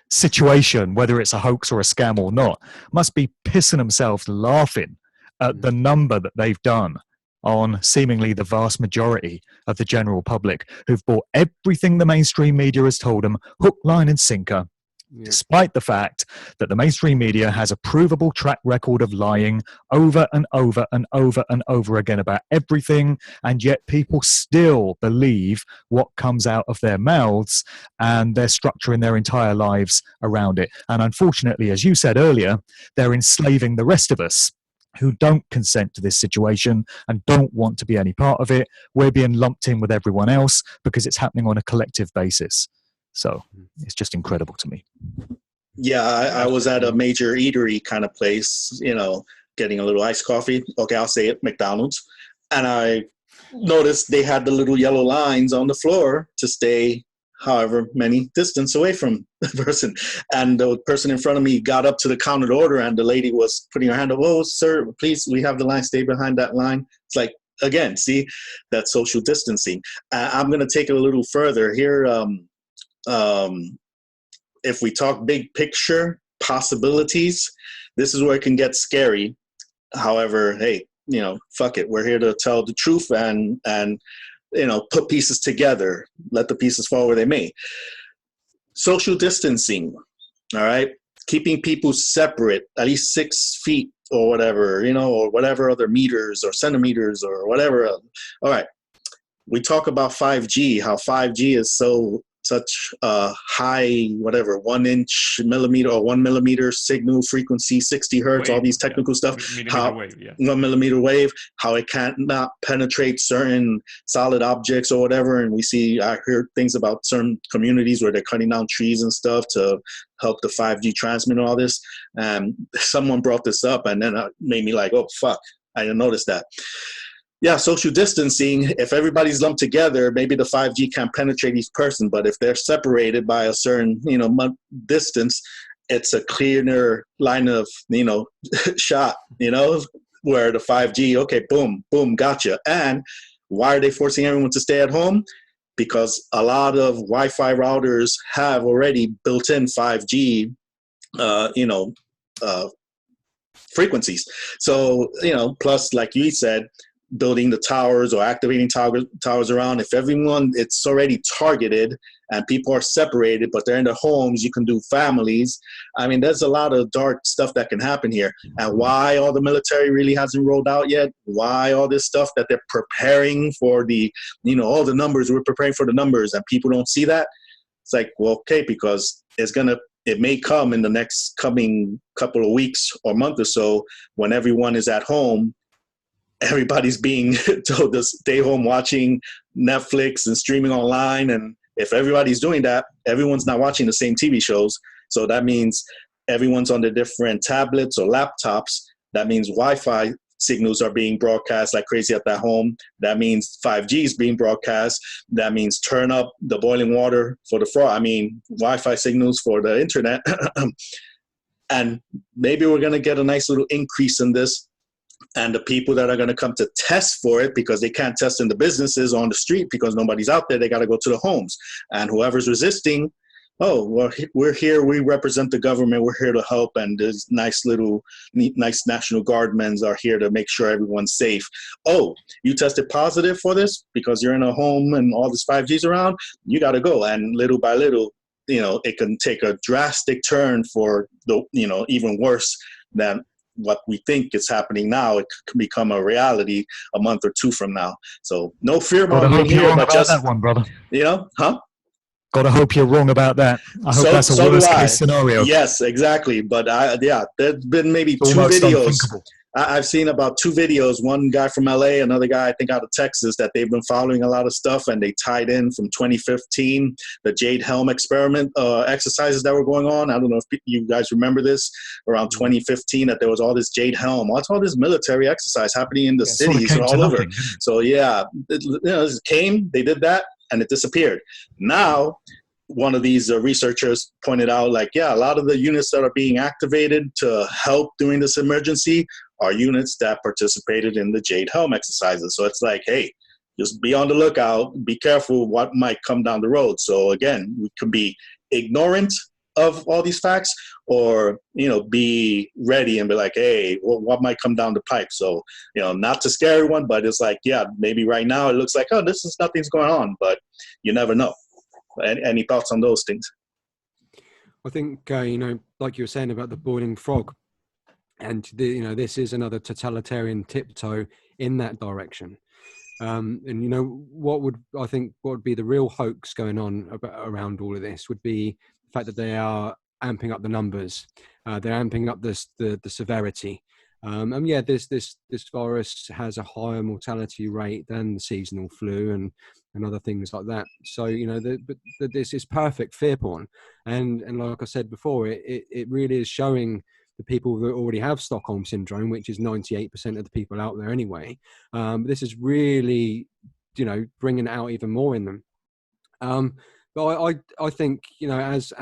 situation, whether it's a hoax or a scam or not, must be pissing themselves laughing at the number that they've done on seemingly the vast majority of the general public who've bought everything the mainstream media has told them, hook, line and sinker, despite the fact that the mainstream media has a provable track record of lying over and over and over and over again about everything, and yet people still believe what comes out of their mouths, and they're structuring their entire lives around it. And unfortunately, as you said earlier, they're enslaving the rest of us who don't consent to this situation and don't want to be any part of it. We're being lumped in with everyone else because it's happening on a collective basis. So it's just incredible to me. Yeah, I was at a major eatery kind of place, getting a little iced coffee. Okay, I'll say it, McDonald's. And I noticed they had the little yellow lines on the floor to stay however many distance away from the person. And the person in front of me got up to the counter to order, and the lady was putting her hand up, oh, sir, please, we have the line, stay behind that line. It's like, again, see, that social distancing. I'm going to take it a little further here. If we talk big picture possibilities, this is where it can get scary. However, hey, fuck it. We're here to tell the truth and put pieces together, let the pieces fall where they may. Social distancing, all right? Keeping people separate, at least 6 feet or whatever, or whatever other meters or centimeters or whatever. All right. We talk about 5G, how 5G is so such high, whatever, 1 millimeter or 1 millimeter signal frequency, 60 hertz, all these technical stuff. Millimeter wave, yeah. 1 millimeter wave, how it cannot penetrate certain solid objects or whatever. And I heard things about certain communities where they're cutting down trees and stuff to help the 5G transmit and all this. And someone brought this up, and then it made me like, oh, fuck, I didn't notice that. Yeah, social distancing, if everybody's lumped together, maybe the 5G can't penetrate each person, but if they're separated by a certain, distance, it's a cleaner line of, shot, where the 5G, okay, boom, boom, gotcha. And why are they forcing everyone to stay at home? Because a lot of Wi-Fi routers have already built-in 5G, frequencies. So, plus, like you said, building the towers or activating towers around. If it's already targeted and people are separated, but they're in their homes, you can do families. I mean, there's a lot of dark stuff that can happen here. And why all the military really hasn't rolled out yet? Why all this stuff that they're preparing for all the numbers, we're preparing for the numbers, and people don't see that? It's like, well, okay, because it may come in the next coming couple of weeks or month or so when everyone is at home. Everybody's being told to stay home watching Netflix and streaming online. And if everybody's doing that, everyone's not watching the same TV shows. So that means everyone's on their different tablets or laptops. That means Wi-Fi signals are being broadcast like crazy at that home. That means 5G is being broadcast. That means turn up the boiling water for the Wi-Fi signals for the internet. And maybe we're going to get a nice little increase in this. And the people that are going to come to test for it, because they can't test in the businesses on the street because nobody's out there, they got to go to the homes. And whoever's resisting, oh, well, we're here, we represent the government, we're here to help, and there's nice National Guardmen are here to make sure everyone's safe. Oh, you tested positive for this because you're in a home and all this 5G's around, you got to go. And little by little, it can take a drastic turn for even worse than what we think is happening now. It could become a reality a month or two from now. So no fear mongering here, but just that one, brother. Gotta hope you're wrong about that. I hope that's a worst case scenario. Yes, exactly. But there's been maybe two videos. I've seen about 2 videos, one guy from LA, another guy, I think, out of Texas, that they've been following a lot of stuff, and they tied in from 2015, the Jade Helm experiment exercises that were going on. I don't know if you guys remember this, around 2015, that there was all this Jade Helm, all this military exercise happening in the cities and all over. So it came, they did that, and it disappeared. Now, one of these researchers pointed out, a lot of the units that are being activated to help during this emergency are units that participated in the Jade Helm exercises. So it's like, hey, just be on the lookout, be careful what might come down the road. So again, we could be ignorant of all these facts, or, be ready and be like, hey, what might come down the pipe? So, not to scare everyone, but it's like, maybe right now it looks like, oh, nothing's going on, but you never know. Any thoughts on those things? I think, like you were saying about the boiling frog, and this is another totalitarian tiptoe in that direction. And what would be the real hoax going on around all of this would be the fact that they are amping up the numbers. They're amping up the severity. This virus has a higher mortality rate than the seasonal flu and other things like that. So this is perfect fear porn, and like I said before, it really is showing the people that already have Stockholm syndrome, which is 98% of the people out there anyway. This is really, bringing it out even more in them. But I think, as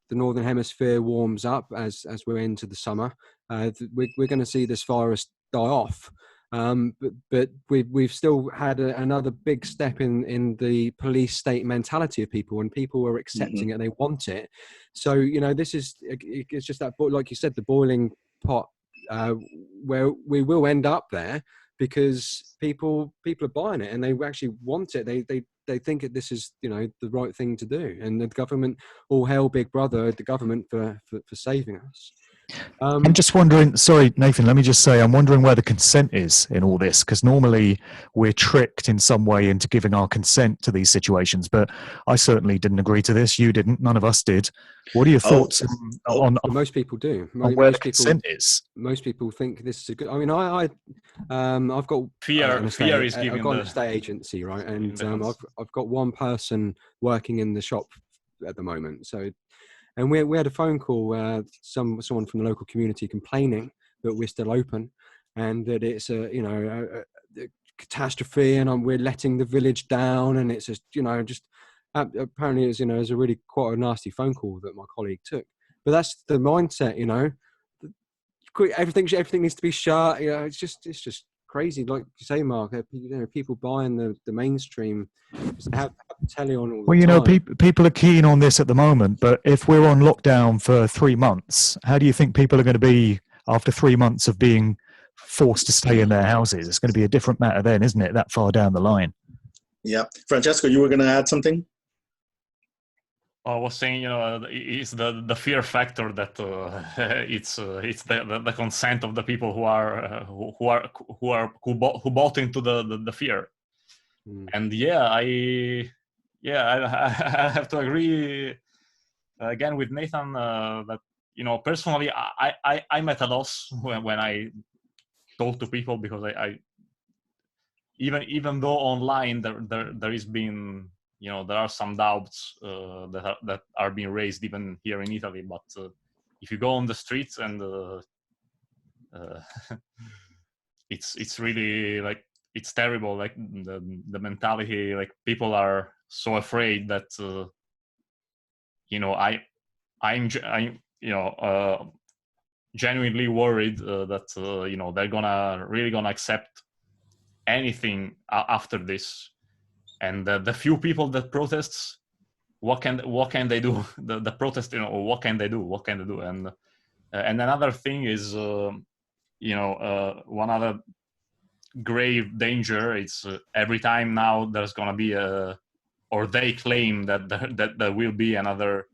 the Northern Hemisphere warms up, as we're into the summer, we're going to see this virus die off. But we've still had another big step in the police state mentality of people, and people are accepting it, they want it. So it's just that, like you said, the boiling pot, where we will end up there, because people are buying it and they actually want it. They think that this is the right thing to do, and the government, all hail Big Brother, the government for saving us. I'm just wondering, sorry, Nathan, let me just say, I'm wondering where the consent is in all this, because normally we're tricked in some way into giving our consent to these situations, but I certainly didn't agree to this. You didn't. None of us did. What are your thoughts on Most people do. where the consent is? Most people think this is a good. I mean, I've got Fear is giving I've got an estate agency, right? And I've got one person working in the shop at the moment. So, and we had a phone call, someone from the local community complaining that we're still open, and that it's a catastrophe, and we're letting the village down, and it's just apparently it was a really quite a nasty phone call that my colleague took. But that's the mindset, everything needs to be shut. It's just crazy. Like you say, Mark, people buying the mainstream, they have telly on all the time. People are keen on this at the moment, but if we're on lockdown for 3 months, how do you think people are going to be after 3 months of being forced to stay in their houses? It's going to be a different matter then, isn't it, that far down the line? Yeah. Francesco, you were going to add something? I was saying, it's the fear factor that it's the consent of the people who bought into the fear. And I have to agree again with Nathan that personally I'm at a loss when I talk to people, because I even though online there is been there are some doubts that are being raised even here in Italy, but if you go on the streets and it's really like it's terrible, like the mentality, like people are so afraid that I'm genuinely worried that they're gonna accept anything after this. And the few people that protests, what can they do? The protest, what can they do? And another thing is, one other grave danger. It's every time now there's gonna be or they claim that there will be another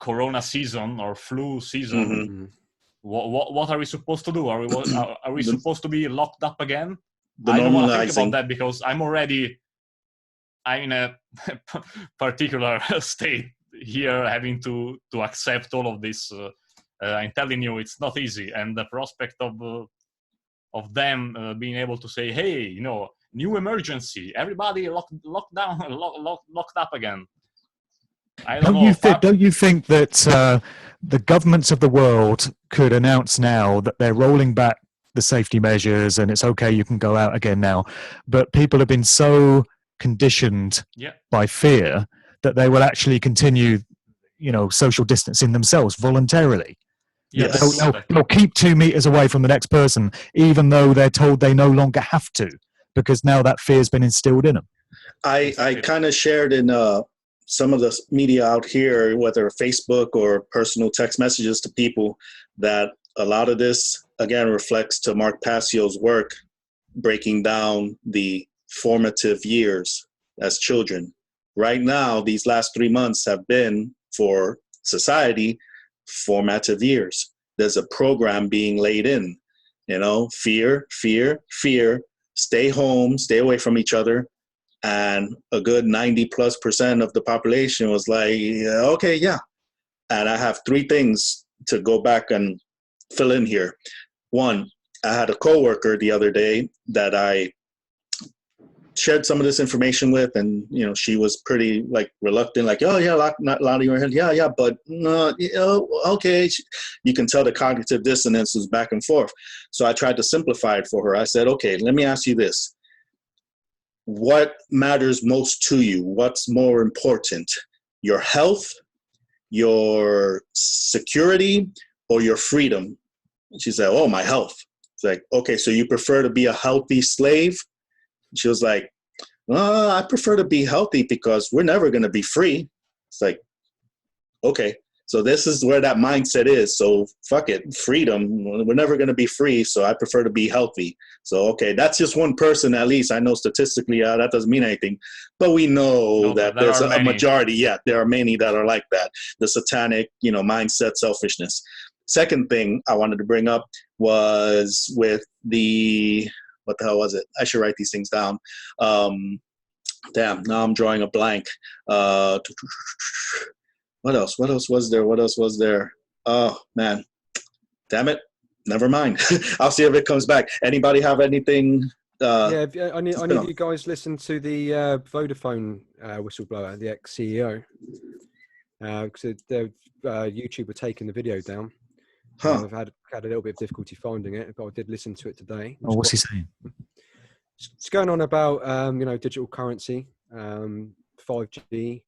corona season or flu season. Mm-hmm. What are we supposed to do? Are we supposed to be locked up again? The I don't want to think normalizing. about that, because I'm in a particular state here, having to accept all of this. I'm telling you, it's not easy, and the prospect of them being able to say, "Hey, new emergency, everybody locked down, locked up again." I don't know. Don't you think that the governments of the world could announce now that they're rolling back the safety measures and it's okay, you can go out again now, but people have been so conditioned by fear that they will actually continue, social distancing themselves voluntarily. Yes. They'll keep 2 meters away from the next person, even though they're told they no longer have to, because now that fear's been instilled in them. I kind of shared in some of the media out here, whether Facebook or personal text messages to people, that a lot of this, again, reflects to Mark Passio's work, breaking down the formative years as children. Right now, these last 3 months have been, for society, formative years. There's a program being laid in, fear, stay home, stay away from each other. And a good 90+% of the population was like, okay, yeah. And I have 3 things to go back and fill in here. One, I had a coworker the other day that I shared some of this information with, and she was pretty reluctant, oh yeah, not loud your head, yeah, but no, okay. You can tell the cognitive dissonance is back and forth. So I tried to simplify it for her. I said, okay, let me ask you this: what matters most to you? What's more important, your health, your security, or your freedom? She said, oh, my health. It's like, okay, so you prefer to be a healthy slave? She was like, I prefer to be healthy because we're never going to be free. It's like, okay, so this is where that mindset is. So fuck it, freedom. We're never going to be free, so I prefer to be healthy. So, okay, that's just one person at least. I know statistically that doesn't mean anything. But we know that there's a majority. Yeah, there are many that are like that. The satanic, mindset, selfishness. second thing I wanted to bring up was with what the hell was it? I should write these things down. Damn, now I'm drawing a blank. What else? What else was there? Oh, man. Damn it. Never mind. I'll see if it comes back. Anybody have anything? I need you guys listen to the Vodafone whistleblower, the ex-CEO. Because YouTube were taking the video down. I've had a little bit of difficulty finding it, but I did listen to it today. Oh, what's he saying? It's going on about digital currency, 5G,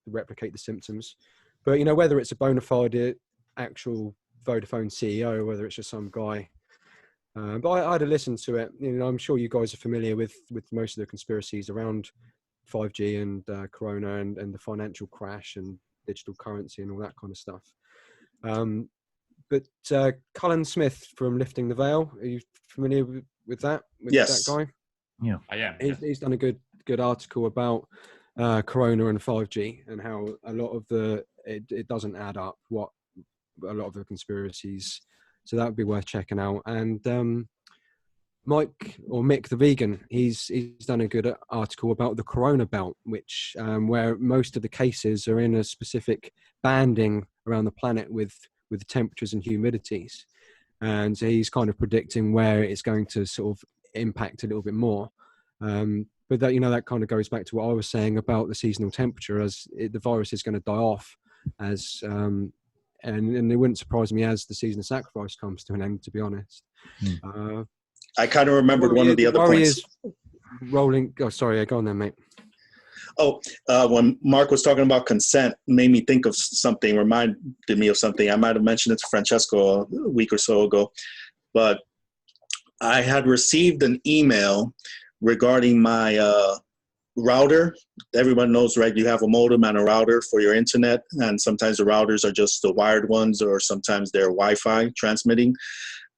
replicate the symptoms. But whether it's a bona fide actual Vodafone CEO or whether it's just some guy. But I had to listen to it. I'm sure you guys are familiar with most of the conspiracies around 5G and Corona and the financial crash and digital currency and all that kind of stuff. But Cullen Smith from Lifting the Veil, are you familiar with that? Yes. That guy? Yeah, I am. He's done a good article about Corona and 5G and how a lot of it doesn't add up, what a lot of the conspiracies. So that would be worth checking out. And Mick the vegan, he's done a good article about the Corona belt, which where most of the cases are in a specific banding around the planet with the temperatures and humidities. And so he's kind of predicting where it's going to sort of impact a little bit more. But that, that kind of goes back to what I was saying about the seasonal temperature, as the virus is going to die off as, and it wouldn't surprise me as the season of sacrifice comes to an end, to be honest. I kind of remembered one of the other points. Rolling. Oh, sorry. Go on then, mate. When Mark was talking about consent, made me think of something, reminded me of something. I might have mentioned it to Francesco a week or so ago, but I had received an email regarding my router. Everyone knows, right? You have a modem and a router for your internet, and sometimes the routers are just the wired ones, or sometimes they're Wi-Fi transmitting.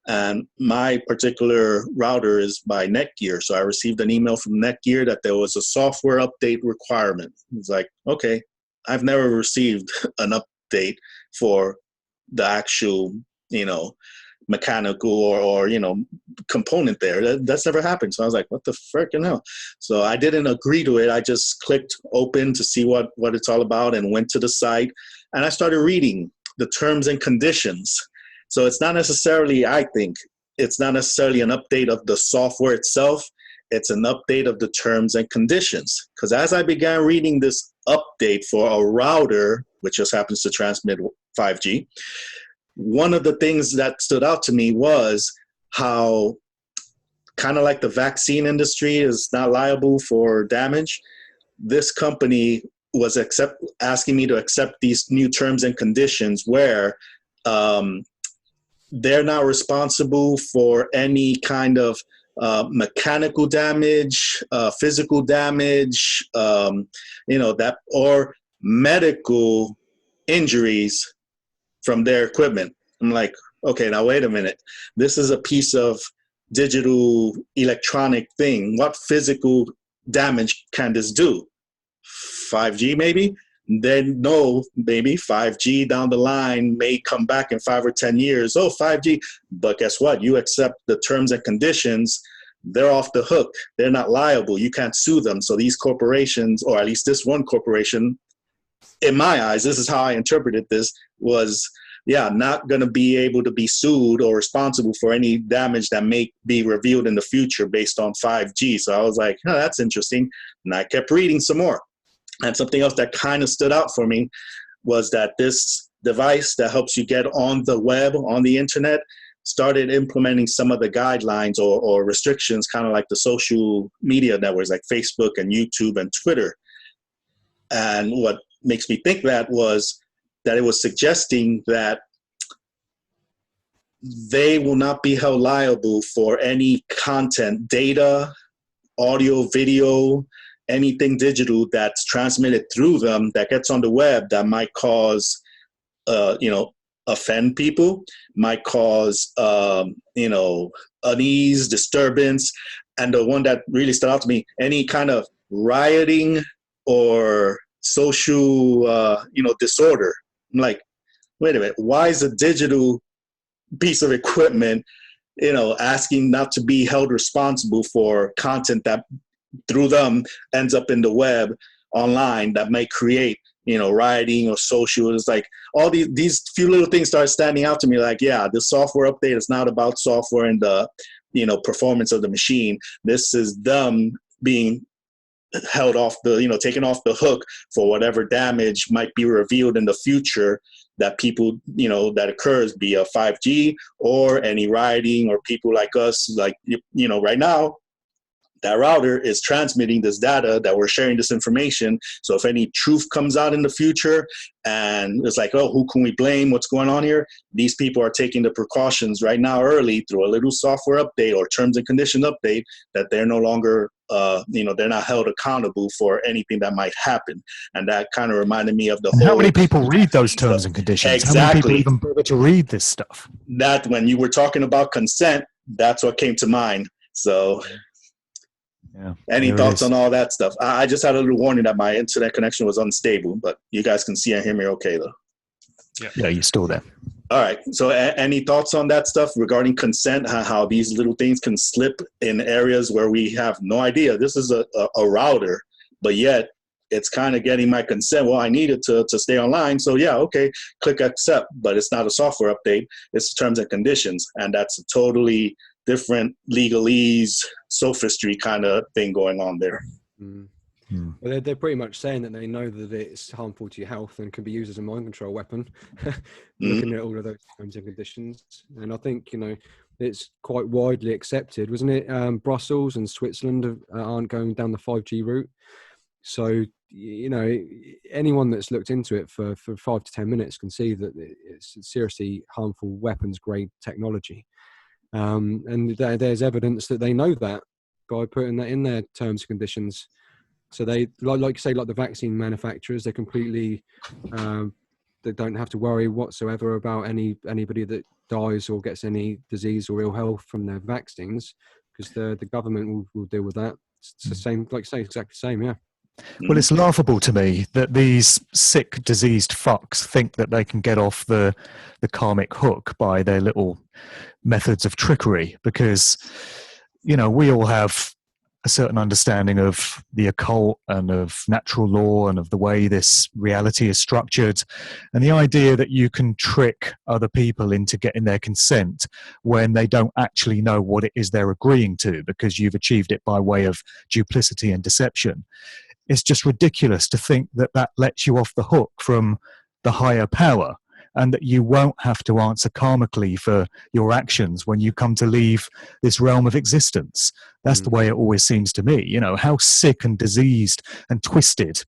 And my particular router is by Netgear. So I received an email from Netgear that there was a software update requirement. It's like, okay, I've never received an update for the actual, mechanical or component there. That's never happened. So I was like, what the frickin' hell? So I didn't agree to it. I just clicked open to see what it's all about and went to the site. And I started reading the terms and conditions. So it's not necessarily, I think, it's not necessarily an update of the software itself. It's an update of the terms and conditions. Because as I began reading this update for a router, which just happens to transmit 5G, one of the things that stood out to me was how, kind of like the vaccine industry is not liable for damage, this company was asking me to accept these new terms and conditions where they're not responsible for any kind of mechanical damage, physical damage, or medical injuries from their equipment. I'm like, okay, now wait a minute. This is a piece of digital electronic thing. What physical damage can this do? 5G maybe? Then no, maybe 5G down the line may come back in 5 or 10 years. Oh, 5G. But guess what? You accept the terms and conditions, they're off the hook. They're not liable. You can't sue them. So these corporations, or at least this one corporation, in my eyes, this is how I interpreted this, was, not going to be able to be sued or responsible for any damage that may be revealed in the future based on 5G. So I was like, that's interesting. And I kept reading some more. And something else that kind of stood out for me was that this device that helps you get on the web, on the internet, started implementing some of the guidelines or restrictions, kind of like the social media networks like Facebook and YouTube and Twitter. And what makes me think that was that it was suggesting that they will not be held liable for any content, data, audio, video, anything digital that's transmitted through them that gets on the web that might cause, offend people, might cause, unease, disturbance. And the one that really stood out to me, any kind of rioting or social, disorder. I'm like, wait a minute, why is a digital piece of equipment, asking not to be held responsible for content that through them ends up in the web online that might create, rioting or social? It's like all these few little things start standing out to me, like, yeah, the software update is not about software and the, performance of the machine. This is them being held off taken off the hook for whatever damage might be revealed in the future that people, that occurs via 5G or any rioting or people like us, like, right now, that router is transmitting this data that we're sharing this information. So if any truth comes out in the future and it's like, oh, who can we blame? What's going on here? These people are taking the precautions right now early through a little software update or terms and condition update that they're no longer, they're not held accountable for anything that might happen. And that kind of reminded me of the whole. How many people read those terms and conditions? Exactly. How many people even bother to read this stuff? That when you were talking about consent, that's what came to mind. So. Yeah, any thoughts on all that stuff? I just had a little warning that my internet connection was unstable, but you guys can see and hear me okay, though. Yeah, you're still there. All right. So any thoughts on that stuff regarding consent, how these little things can slip in areas where we have no idea? This is a router, but yet it's kind of getting my consent. Well, I need it to stay online. So yeah, okay, click accept, but it's not a software update. It's terms and conditions. And that's a totally different legalese, sophistry kind of thing going on there. Well, they're pretty much saying that they know that it's harmful to your health and can be used as a mind control weapon. Looking at all of those terms and conditions, and I think it's quite widely accepted, wasn't it? Brussels and Switzerland aren't going down the 5G route, so anyone that's looked into it for 5 to 10 minutes can see that it's seriously harmful weapons grade technology. And there's evidence that they know that by putting that in their terms and conditions. So they, like you say, like the vaccine manufacturers, they're completely, they don't have to worry whatsoever about anybody that dies or gets any disease or ill health from their vaccines, because the government will deal with that. It's the same, like you say, exactly the same, yeah. Well, it's laughable to me that these sick, diseased fucks think that they can get off the karmic hook by their little methods of trickery, because, we all have a certain understanding of the occult and of natural law and of the way this reality is structured. And the idea that you can trick other people into getting their consent when they don't actually know what it is they're agreeing to, because you've achieved it by way of duplicity and deception. It's just ridiculous to think that that lets you off the hook from the higher power, and that you won't have to answer karmically for your actions when you come to leave this realm of existence. That's the way it always seems to me. How sick and diseased and twisted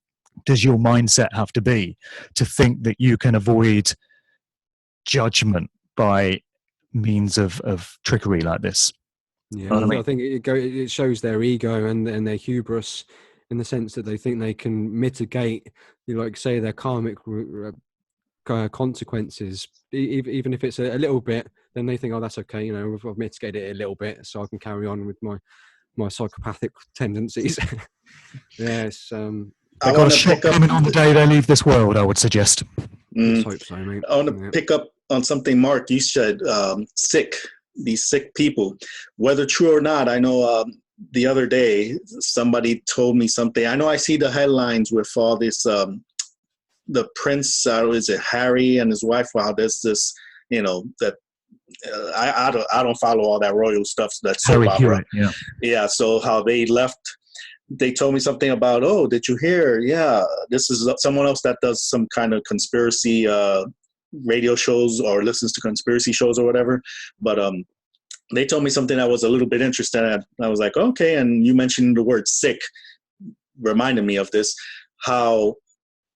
does your mindset have to be to think that you can avoid judgment by means of trickery like this? Yeah, I think it shows their ego and their hubris, in the sense that they think they can mitigate, like say, their karmic consequences, even if it's a little bit. Then they think, oh, that's okay, I've mitigated it a little bit, so I can carry on with my psychopathic tendencies. Yes, they've got a shock coming on the day they leave this world, I would suggest. Let's hope so, mate. I want to pick up on something, Mark. You said these sick people, whether true or not. I know the other day somebody told me something. I know I see the headlines with all this, the prince, is it Harry and his wife? Wow, there's this, that I don't follow all that royal stuff. That's Harry soap opera. Hewitt, Yeah. So how they left. They told me something about, oh, did you hear? Yeah, this is someone else that does some kind of conspiracy radio shows or listens to conspiracy shows or whatever. But they told me something that was a little bit interesting. And I was like, okay. And you mentioned the word sick, reminded me of this, how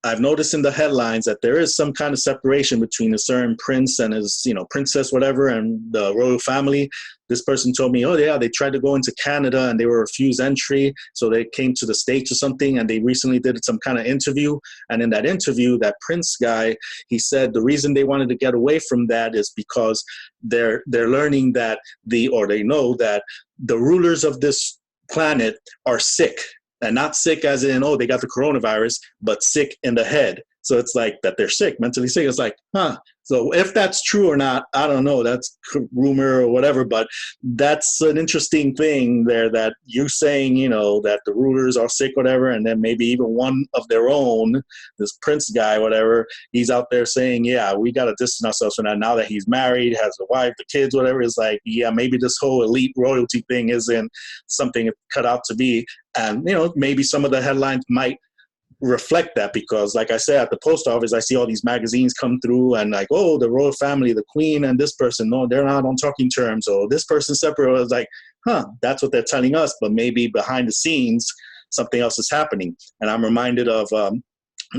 I've noticed in the headlines that there is some kind of separation between a certain prince and his, princess, whatever, and the royal family. This person told me, oh yeah, they tried to go into Canada and they were refused entry. So they came to the States or something, and they recently did some kind of interview. And in that interview, that prince guy, he said the reason they wanted to get away from that is because they're learning that they know that the rulers of this planet are sick. And not sick as in, oh, they got the coronavirus, but sick in the head. So it's like that they're sick, mentally sick. It's like, huh. So if that's true or not, I don't know. That's rumor or whatever, but that's an interesting thing there, that you saying, you know, that the rulers are sick, whatever, and then maybe even one of their own, this prince guy, whatever, he's out there saying, yeah, we got to distance ourselves from that now that he's married, has a wife, the kids, whatever. It's like, yeah, maybe this whole elite royalty thing isn't something it cut out to be. And, you know, maybe some of the headlines might reflect that, because like I said, at the post office, I see all these magazines come through and like, oh, the royal family, the queen and this person, no, they're not on talking terms, or this person's separate. I was like, huh, that's what they're telling us, but maybe behind the scenes something else is happening. And I'm reminded of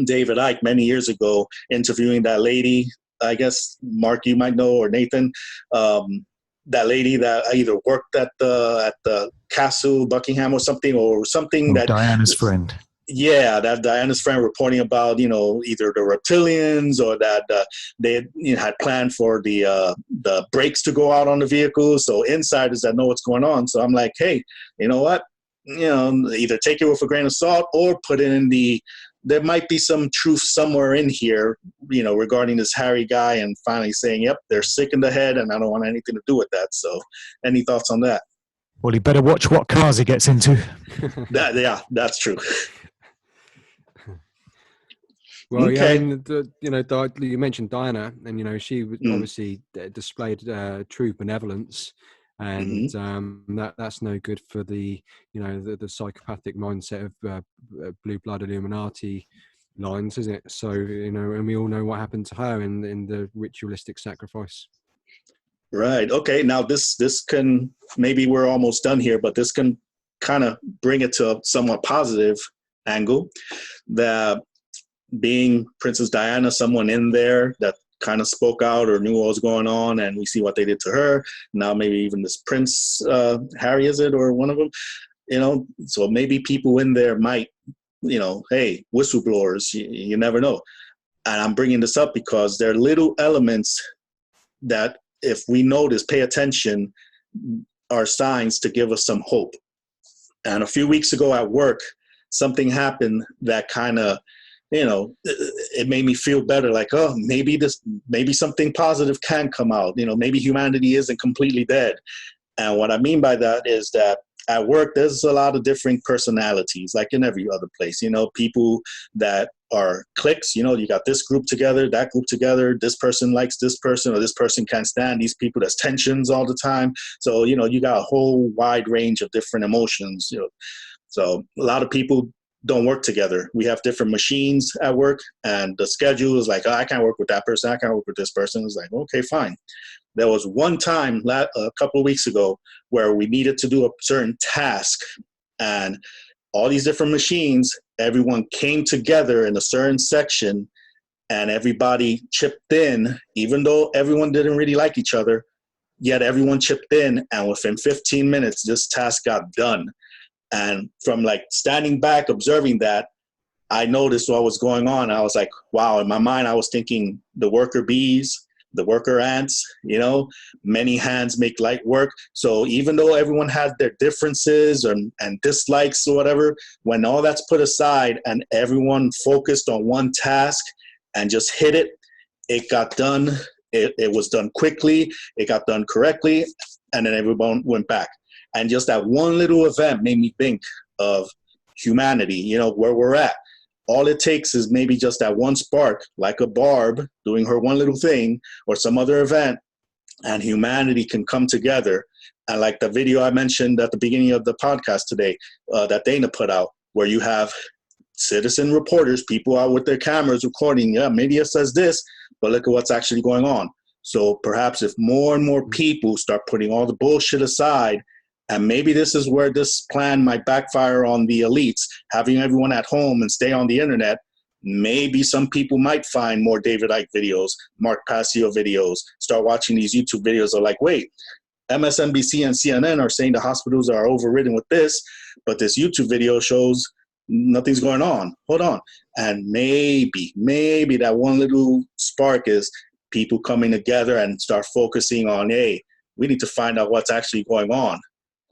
David Icke many years ago interviewing that lady, I guess Mark you might know, or Nathan, that lady that either worked at the castle, Buckingham or something, that Diana's friend. Yeah, that Diana's friend reporting about, you know, either the reptilians or that they had planned for the brakes to go out on the vehicle. So insiders that know what's going on. So I'm like, hey, you know what? You know, either take it with a grain of salt or put it in there might be some truth somewhere in here, you know, regarding this Harry guy, and finally saying, yep, they're sick in the head and I don't want anything to do with that. So any thoughts on that? Well, he better watch what cars he gets into. Yeah, that's true. Well, okay. yeah, I mean, you know, you mentioned Diana, and you know, she obviously displayed true benevolence, and that's no good for the, you know, the psychopathic mindset of blue blood Illuminati lines, isn't it? So, you know, and we all know what happened to her in the ritualistic sacrifice. Right. Okay. Now this can, maybe we're almost done here, but this can kind of bring it to a somewhat positive angle. That being Princess Diana, someone in there that kind of spoke out or knew what was going on, and we see what they did to her. Now maybe even this Prince Harry, is it, or one of them, you know, so maybe people in there might, you know, hey, whistleblowers, you never know. And I'm bringing this up because there are little elements that, if we notice, pay attention, are signs to give us some hope. And a few weeks ago at work, something happened that kind of, you know, it made me feel better. Like, oh, maybe something positive can come out. You know, maybe humanity isn't completely dead. And what I mean by that is that at work, there's a lot of different personalities, like in every other place. You know, people that are cliques. You know, you got this group together, that group together. This person likes this person, or this person can't stand these people. There's tensions all the time. So, you know, you got a whole wide range of different emotions. You know, so a lot of people don't work together. We have different machines at work, and the schedule is like, oh, I can't work with that person, I can't work with this person. It's like, okay, fine. There was one time a couple of weeks ago where we needed to do a certain task, and all these different machines, everyone came together in a certain section, and everybody chipped in, even though everyone didn't really like each other, yet everyone chipped in, and within 15 minutes, this task got done. And from like standing back, observing that, I noticed what was going on. I was like, wow, in my mind, I was thinking the worker bees, the worker ants, you know, many hands make light work. So even though everyone had their differences and dislikes or whatever, when all that's put aside and everyone focused on one task and just hit it, it got done. It was done quickly. It got done correctly. And then everyone went back. And just that one little event made me think of humanity, you know, where we're at. All it takes is maybe just that one spark, like a Barb doing her one little thing or some other event, and humanity can come together. And like the video I mentioned at the beginning of the podcast today that Dana put out, where you have citizen reporters, people out with their cameras recording, yeah, media says this, but look at what's actually going on. So perhaps if more and more people start putting all the bullshit aside, and maybe this is where this plan might backfire on the elites, having everyone at home and stay on the internet. Maybe some people might find more David Icke videos, Mark Passio videos, start watching these YouTube videos. Are like, wait, MSNBC and CNN are saying the hospitals are overridden with this, but this YouTube video shows nothing's going on. Hold on. And maybe that one little spark is people coming together and start focusing on, hey, we need to find out what's actually going on.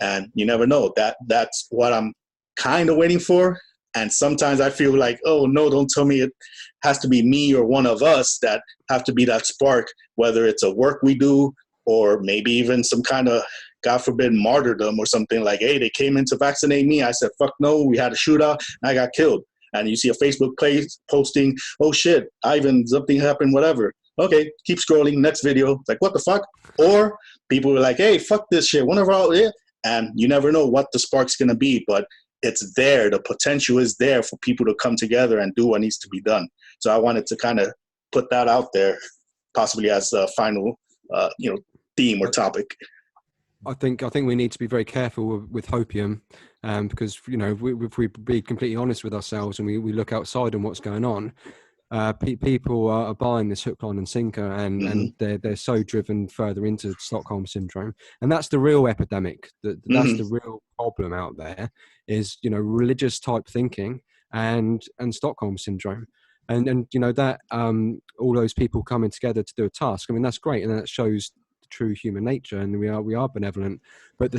And you never know. That's what I'm kind of waiting for. And sometimes I feel like, oh no, don't tell me it has to be me or one of us that have to be that spark, whether it's a work we do or maybe even some kind of, God forbid, martyrdom or something like, hey, they came in to vaccinate me. I said, fuck no, we had a shootout and I got killed. And you see a Facebook page posting, oh shit, Ivan, something happened, whatever. Okay, keep scrolling, next video. It's like, what the fuck? Or people were like, hey, fuck this shit, whenever and you never know what the spark's gonna be, but it's there. The potential is there for people to come together and do what needs to be done. So I wanted to kind of put that out there, possibly as a final, theme or topic. I think we need to be very careful with hopium, because if we be completely honest with ourselves and we look outside on what's going on, people are buying this hook, line, and sinker, and they're so driven further into Stockholm syndrome, and that's the real epidemic. That's the real problem out there is religious type thinking and Stockholm syndrome, and that all those people coming together to do a task. I mean, that's great, and that shows true human nature, and we are benevolent, but the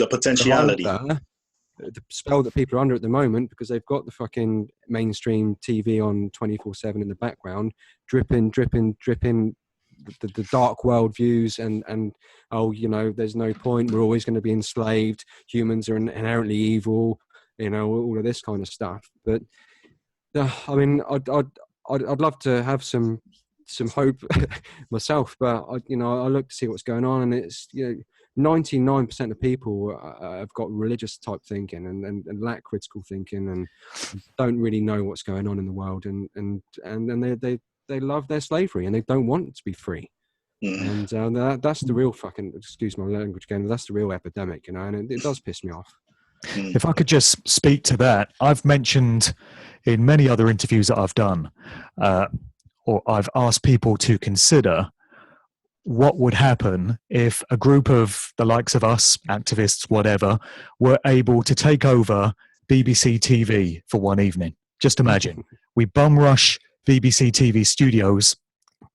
potentiality, the spell that people are under at the moment, because they've got the fucking mainstream TV on 24/7 in the background, dripping the dark world views, and there's no point, we're always going to be enslaved, humans are inherently evil, all of this kind of stuff. But I mean, I'd love to have some hope myself, but I look to see what's going on, and it's 99% of people have got religious type thinking and lack critical thinking and don't really know what's going on in the world, and they love their slavery and they don't want to be free. And that's the real fucking, excuse my language again, that's the real epidemic, and it does piss me off. If I could just speak to that, I've mentioned in many other interviews that I've done, or I've asked people to consider what would happen if a group of the likes of us, activists, whatever, were able to take over BBC TV for one evening. Just imagine. We bum rush BBC TV studios,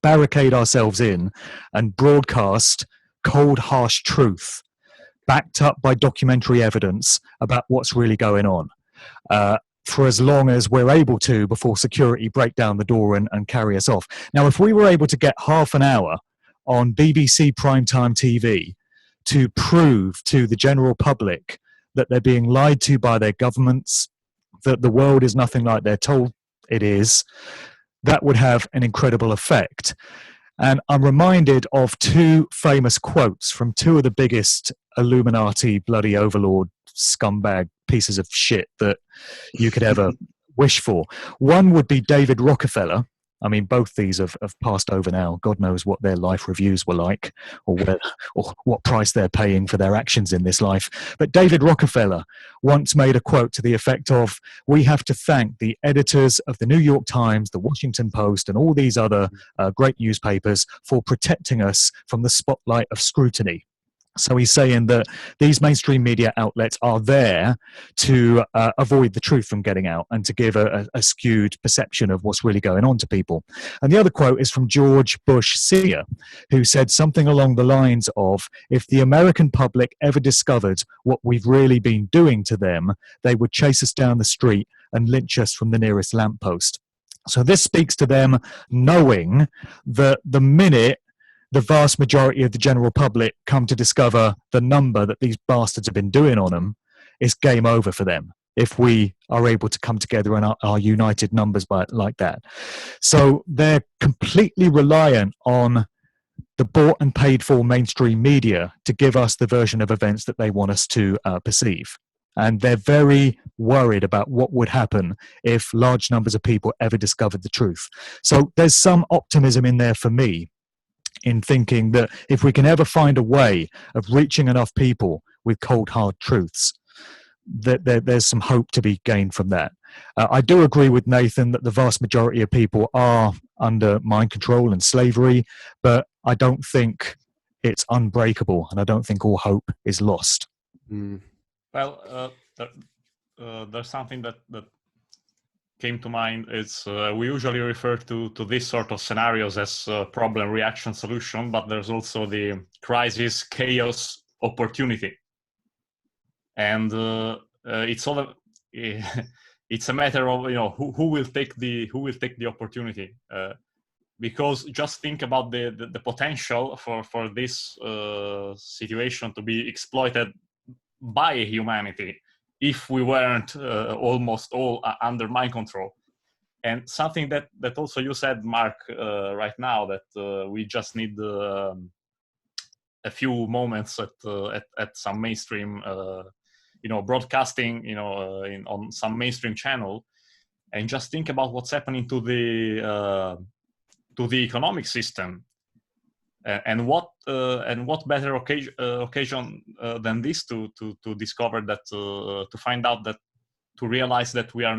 barricade ourselves in, and broadcast cold, harsh truth, backed up by documentary evidence about what's really going on. For as long as we're able to before security break down the door and carry us off. Now, if we were able to get half an hour on BBC primetime TV to prove to the general public that they're being lied to by their governments, that the world is nothing like they're told it is, that would have an incredible effect. And I'm reminded of two famous quotes from two of the biggest Illuminati bloody overlord scumbag pieces of shit that you could ever wish for. One would be David Rockefeller. I mean, both these have passed over now. God knows what their life reviews were like, or what price they're paying for their actions in this life. But David Rockefeller once made a quote to the effect of, "We have to thank the editors of the New York Times, the Washington Post, and all these other great newspapers for protecting us from the spotlight of scrutiny." So he's saying that these mainstream media outlets are there to avoid the truth from getting out and to give a skewed perception of what's really going on to people. And the other quote is from George Bush Sr., who said something along the lines of, "If the American public ever discovered what we've really been doing to them, they would chase us down the street and lynch us from the nearest lamppost." So this speaks to them knowing that the minute the vast majority of the general public come to discover the number that these bastards have been doing on them, it's game over for them if we are able to come together in our united numbers like that. So they're completely reliant on the bought and paid for mainstream media to give us the version of events that they want us to perceive. And they're very worried about what would happen if large numbers of people ever discovered the truth. So there's some optimism in there for me, in thinking that if we can ever find a way of reaching enough people with cold, hard truths, that there's some hope to be gained from that. I do agree with Nathan that the vast majority of people are under mind control and slavery, but I don't think it's unbreakable, and I don't think all hope is lost. Well, there's something that came to mind. It's we usually refer to this sort of scenarios as problem, reaction, solution, but there's also the crisis, chaos, opportunity, and it's all it's a matter of who will take the opportunity. Because just think about the potential for this situation to be exploited by humanity if we weren't almost all under mind control. And something that also you said, Mark, right now, that we just need a few moments at some mainstream, broadcasting, on some mainstream channel, and just think about what's happening to the economic system, and what better occasion than this to discover that, to find out that, to realize that we are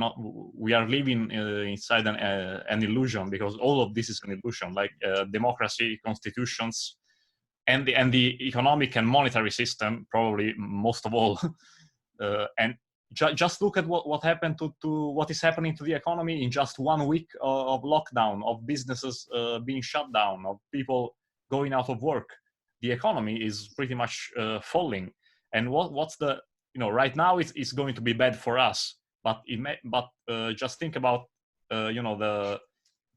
living inside an illusion, because all of this is an illusion, like democracy, constitutions, and the economic and monetary system, probably most of all. And just look at what happened to what is happening to the economy in just 1 week of lockdown, of businesses being shut down, of people going out of work. The economy is pretty much falling. And what's the right now it's going to be bad for us, but just think about the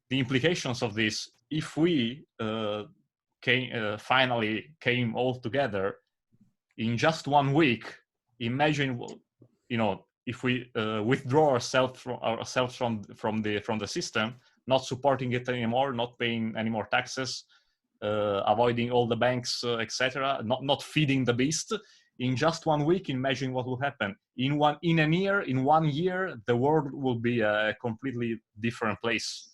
implications of this if we finally came all together in just 1 week. Imagine, if we withdraw ourselves from the system, not supporting it anymore, not paying any more taxes, avoiding all the banks, etc., not feeding the beast. In just 1 week, imagine what will happen. In 1 year, the world will be a completely different place.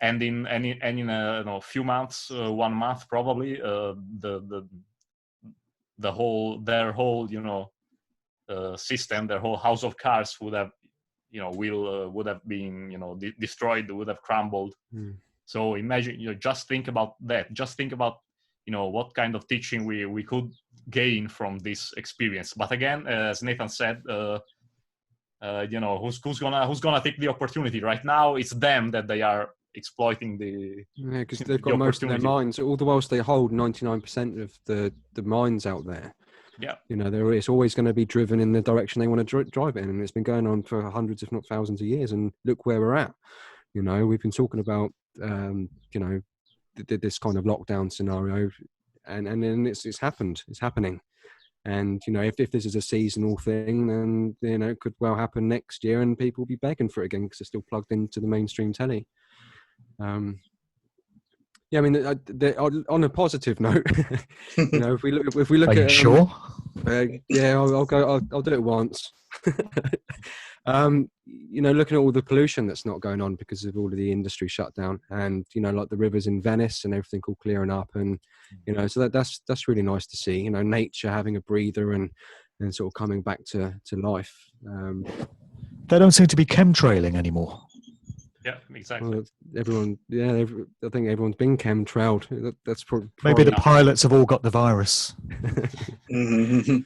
And in a few months, 1 month probably, their whole system, their whole house of cards would have would have been destroyed, would have crumbled. So imagine, just think about that. Just think about what kind of teaching we could gain from this experience. But again, as Nathan said, who's gonna take the opportunity? Right now, it's them that they are exploiting because they've got most of their mines. All the whilst they hold 99% of the mines out there. Yeah, it's always going to be driven in the direction they want to drive it in, and it's been going on for hundreds, if not thousands, of years. And look where we're at. We've been talking about this kind of lockdown scenario, and then it's happened. It's happening. And if this is a seasonal thing, then it could well happen next year, and people will be begging for it again because they're still plugged into the mainstream telly. Yeah, I mean, on a positive note, if we look Are you at, sure? Yeah, I'll go. I'll do it once. Looking at all the pollution that's not going on because of all of the industry shutdown, and like the rivers in Venice and everything all clearing up, and so that's really nice to see. Nature having a breather and sort of coming back to life. They don't seem to be chemtrailing anymore. Yeah, exactly. Well, I think everyone's been chemtrailed. That's probably Maybe the pilots have all got the virus. Mm-hmm.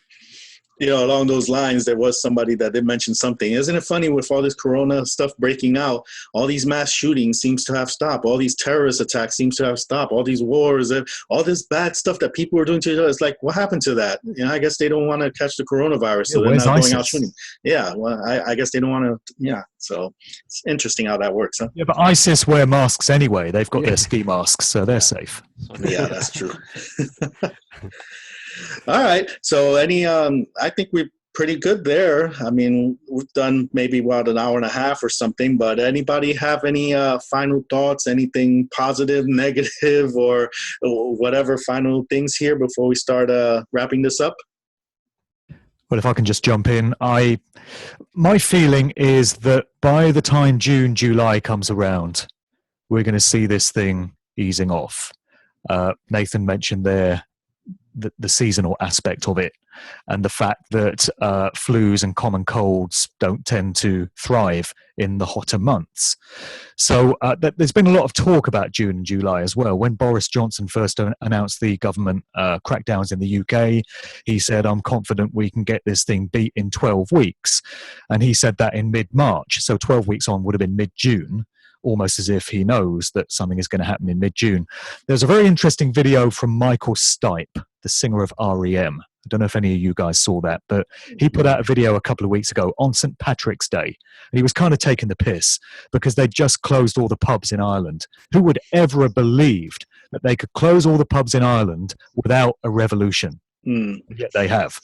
Along those lines, there was somebody that did mention something. Isn't it funny, with all this corona stuff breaking out, all these mass shootings seems to have stopped, all these terrorist attacks seems to have stopped, all these wars, all this bad stuff that people were doing to each other. It's like, what happened to that? I guess they don't want to catch the coronavirus, so they're not going out shooting. Yeah, well, I guess they don't want to. Yeah, so it's interesting how that works, huh? Yeah, but ISIS wear masks anyway. They've got their ski masks, so they're safe. Yeah, that's true. All right. So I think we're pretty good there. I mean, we've done maybe an hour and a half or something, but anybody have any final thoughts, anything positive, negative, or whatever final things here before we start wrapping this up? Well, if I can just jump in, my feeling is that by the time June, July comes around, we're going to see this thing easing off. Nathan mentioned there the seasonal aspect of it, and the fact that flus and common colds don't tend to thrive in the hotter months. So there's been a lot of talk about June and July as well. When Boris Johnson first announced the government crackdowns in the UK, he said, I'm confident we can get this thing beat in 12 weeks. And he said that in mid-March. So 12 weeks on would have been mid-June, almost as if he knows that something is going to happen in mid-June. There's a very interesting video from Michael Stipe, the singer of REM, I don't know if any of you guys saw that, but he put out a video a couple of weeks ago on St. Patrick's Day. And he was kind of taking the piss because they'd just closed all the pubs in Ireland. Who would ever have believed that they could close all the pubs in Ireland without a revolution? Yet they have.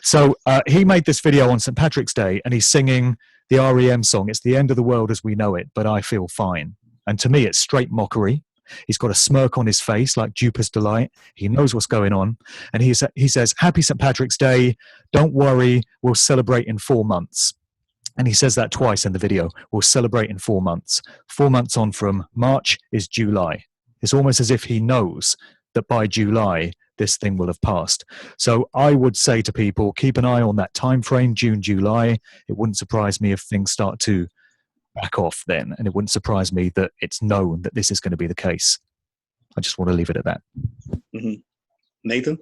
So he made this video on St. Patrick's Day, and he's singing the REM song, "It's the End of the World as We Know It, but I Feel Fine." And to me, it's straight mockery. He's got a smirk on his face like Jupiter's delight. He knows what's going on. And he says, "Happy St. Patrick's Day. Don't worry, we'll celebrate in 4 months." And he says that twice in the video. We'll celebrate in 4 months. 4 months on from March is July. It's almost as if he knows that by July, this thing will have passed. So I would say to people, keep an eye on that time frame, June, July. It wouldn't surprise me if things start to back off then, and it wouldn't surprise me that it's known that this is going to be the case. I just want to leave it at that. Nathan?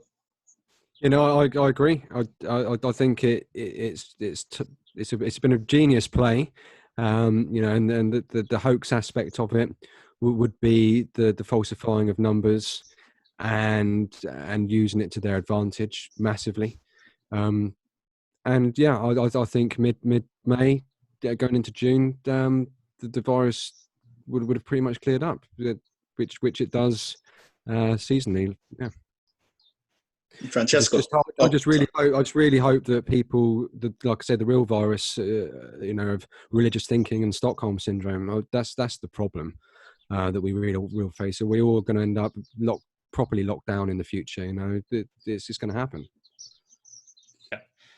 You know, I agree. I think it's been a genius play. You know, and the hoax aspect of it would be the falsifying of numbers and using it to their advantage massively. And yeah, I think mid-May, going into June, the virus would have pretty much cleared up, which it does seasonally. Yeah. Francesco, I just really hope that people, like I said, the real virus, you know, of religious thinking and Stockholm syndrome. That's the problem that we will face. So we're all going to end up properly locked down in the future. You know, it's just going to happen.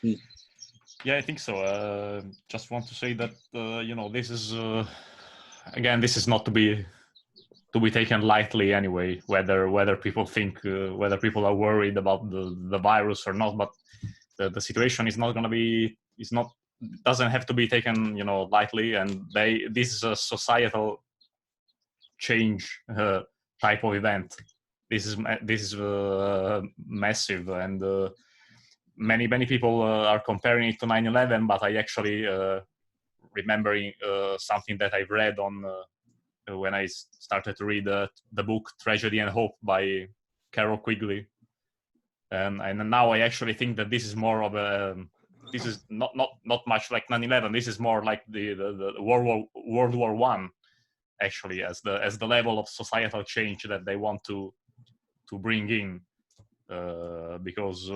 Yeah. Yeah, I think so. Just want to say that you know, this is again, this is not to be taken lightly anyway. Whether people think whether people are worried about the virus or not, but the situation is not going to be doesn't have to be taken, you know, lightly. And this is a societal change type of event. This is massive, and many people are comparing it to 9/11, but I actually remembering something that I've read on when I started to read the book Tragedy and Hope by Carol Quigley, and now I actually think that this is more of a this is not much like 9/11. This is more like the World War I, actually, as the level of societal change that they want to bring in, because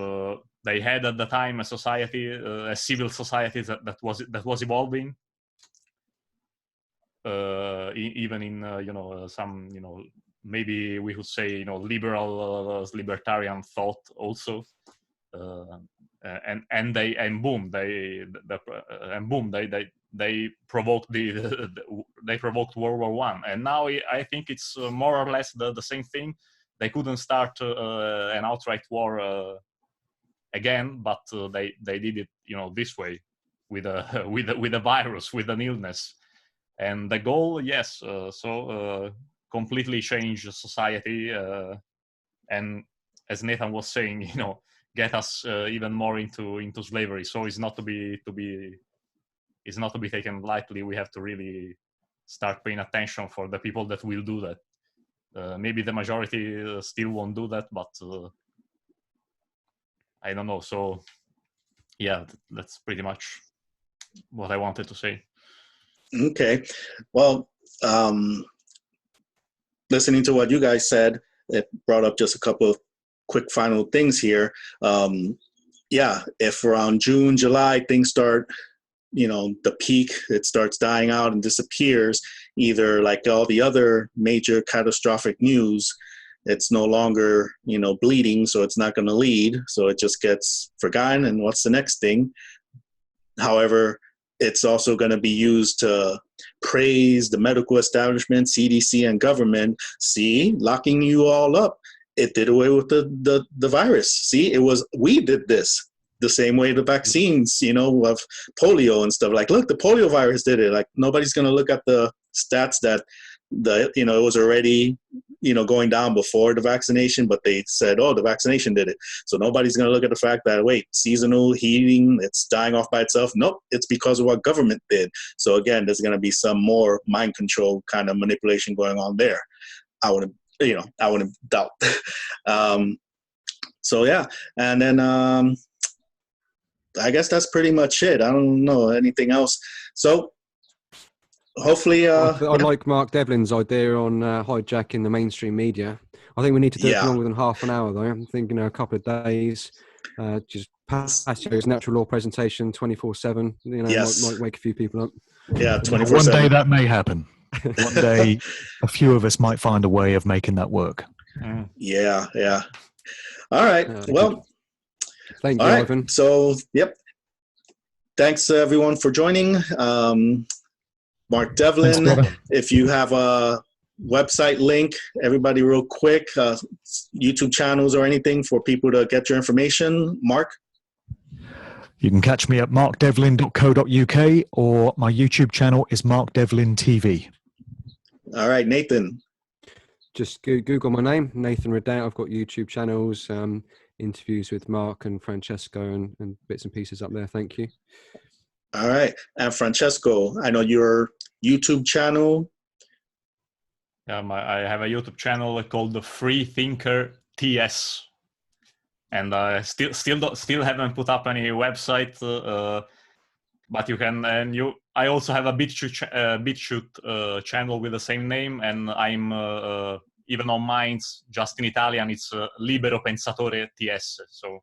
they had at the time a society, a civil society that was evolving, even in you know, some, you know, maybe we would say, you know, libertarian thought also, and boom, they provoked they provoked World War I, and now I think it's more or less the same thing. They couldn't start an outright war again, but they did it, you know, this way with a virus, with an illness, and the goal, yes, completely change society, and as Nathan was saying, you know, get us even more into slavery. So it's not to be taken lightly. We have to really start paying attention for the people that will do that. Maybe the majority still won't do that, but I don't know. So yeah, that's pretty much what I wanted to say. Okay. Well, listening to what you guys said, it brought up just a couple of quick final things here. Yeah, if around June, July, things start, you know, the peak, it starts dying out and disappears, either like all the other major catastrophic news, it's no longer, you know, bleeding, so it's not going to lead, so it just gets forgotten, and what's the next thing? However, it's also going to be used to praise the medical establishment, CDC, and government. See, locking you all up, it did away with the virus. See, we did this. The same way the vaccines, you know, of polio and stuff. Like, look, the polio virus did it. Like, nobody's going to look at the stats that it was already, you know, going down before the vaccination, but they said, oh, the vaccination did it. So nobody's going to look at the fact that, wait, seasonal heating, it's dying off by itself. Nope, it's because of what government did. So again, there's going to be some more mind control kind of manipulation going on there. I wouldn't doubt. So yeah, and then I guess that's pretty much it. I don't know anything else. So hopefully, I like Mark Devlin's idea on hijacking the mainstream media. I think we need to do it for longer than half an hour, though. I'm thinking a couple of days. Just Passio's natural law presentation 24/7. You know, might wake a few people up. Yeah, 24/7. One day that may happen. One day, a few of us might find a way of making that work. Yeah. All right. Well, thank you, Ivan. So, yep. Thanks everyone for joining. Mark Devlin, if you have a website link, everybody real quick, YouTube channels or anything for people to get your information. Mark? You can catch me at markdevlin.co.uk, or my YouTube channel is Mark Devlin TV. All right, Nathan. Just Google my name, Nathan Riddett. I've got YouTube channels, interviews with Mark and Francesco and bits and pieces up there. Thank you. All right. And Francesco, I know your YouTube channel. I have a YouTube channel called the Free Thinker TS, and I still haven't put up any website, but you can. And I also have a BitChute channel with the same name, and I'm even on mine, just in Italian, it's Libero Pensatore TS. So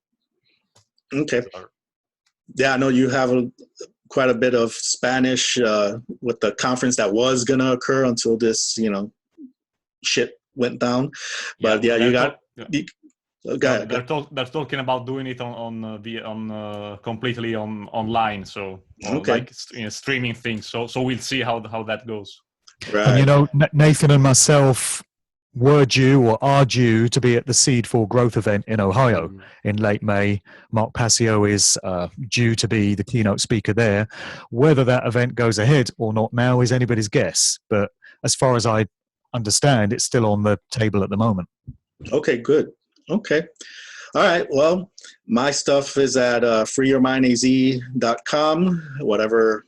okay. Yeah, I know you have quite a bit of Spanish with the conference that was going to occur until this, shit went down. But yeah, you got. They're talking about doing it on completely online, so like streaming things. So we'll see how that goes. Right. And Nathan and myself were due or are due to be at the Seed for Growth event in Ohio in late May. Mark Passio is due to be the keynote speaker there. Whether that event goes ahead or not now is anybody's guess. But as far as I understand, it's still on the table at the moment. Okay, good. Okay. All right. Well, my stuff is at freeyourmindaz.com. Whatever,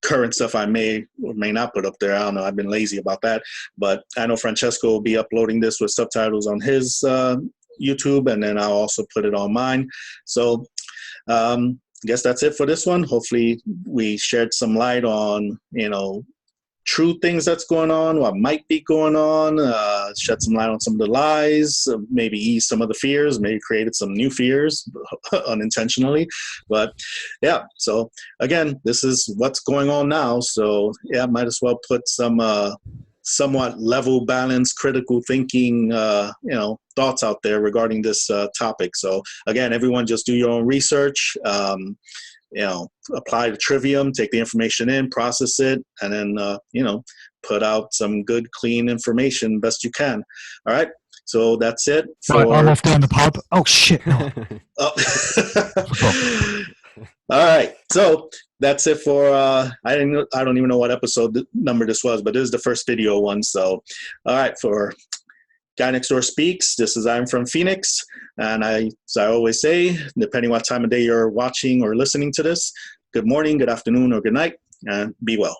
current stuff I may or may not put up there. I don't know. I've been lazy about that. But I know Francesco will be uploading this with subtitles on his YouTube, and then I'll also put it on mine. So I guess that's it for this one. Hopefully we shared some light on, true things that's going on, what might be going on, shed some light on some of the lies, maybe ease some of the fears, maybe created some new fears unintentionally. But yeah, so again, this is what's going on now. So yeah, might as well put some somewhat level, balanced, critical thinking, thoughts out there regarding this topic. So again, everyone just do your own research. Apply the trivium, take the information in, process it, and then, put out some good, clean information best you can. All right. So that's it. Right, I'm off down the pub. Oh, shit. No. All right. So that's it for, I don't even know what episode number this was, but this is the first video one. So, all right. For Guy Next Door Speaks, this is I'm from Phoenix, and as I always say, depending what time of day you're watching or listening to this, good morning, good afternoon, or good night, and be well.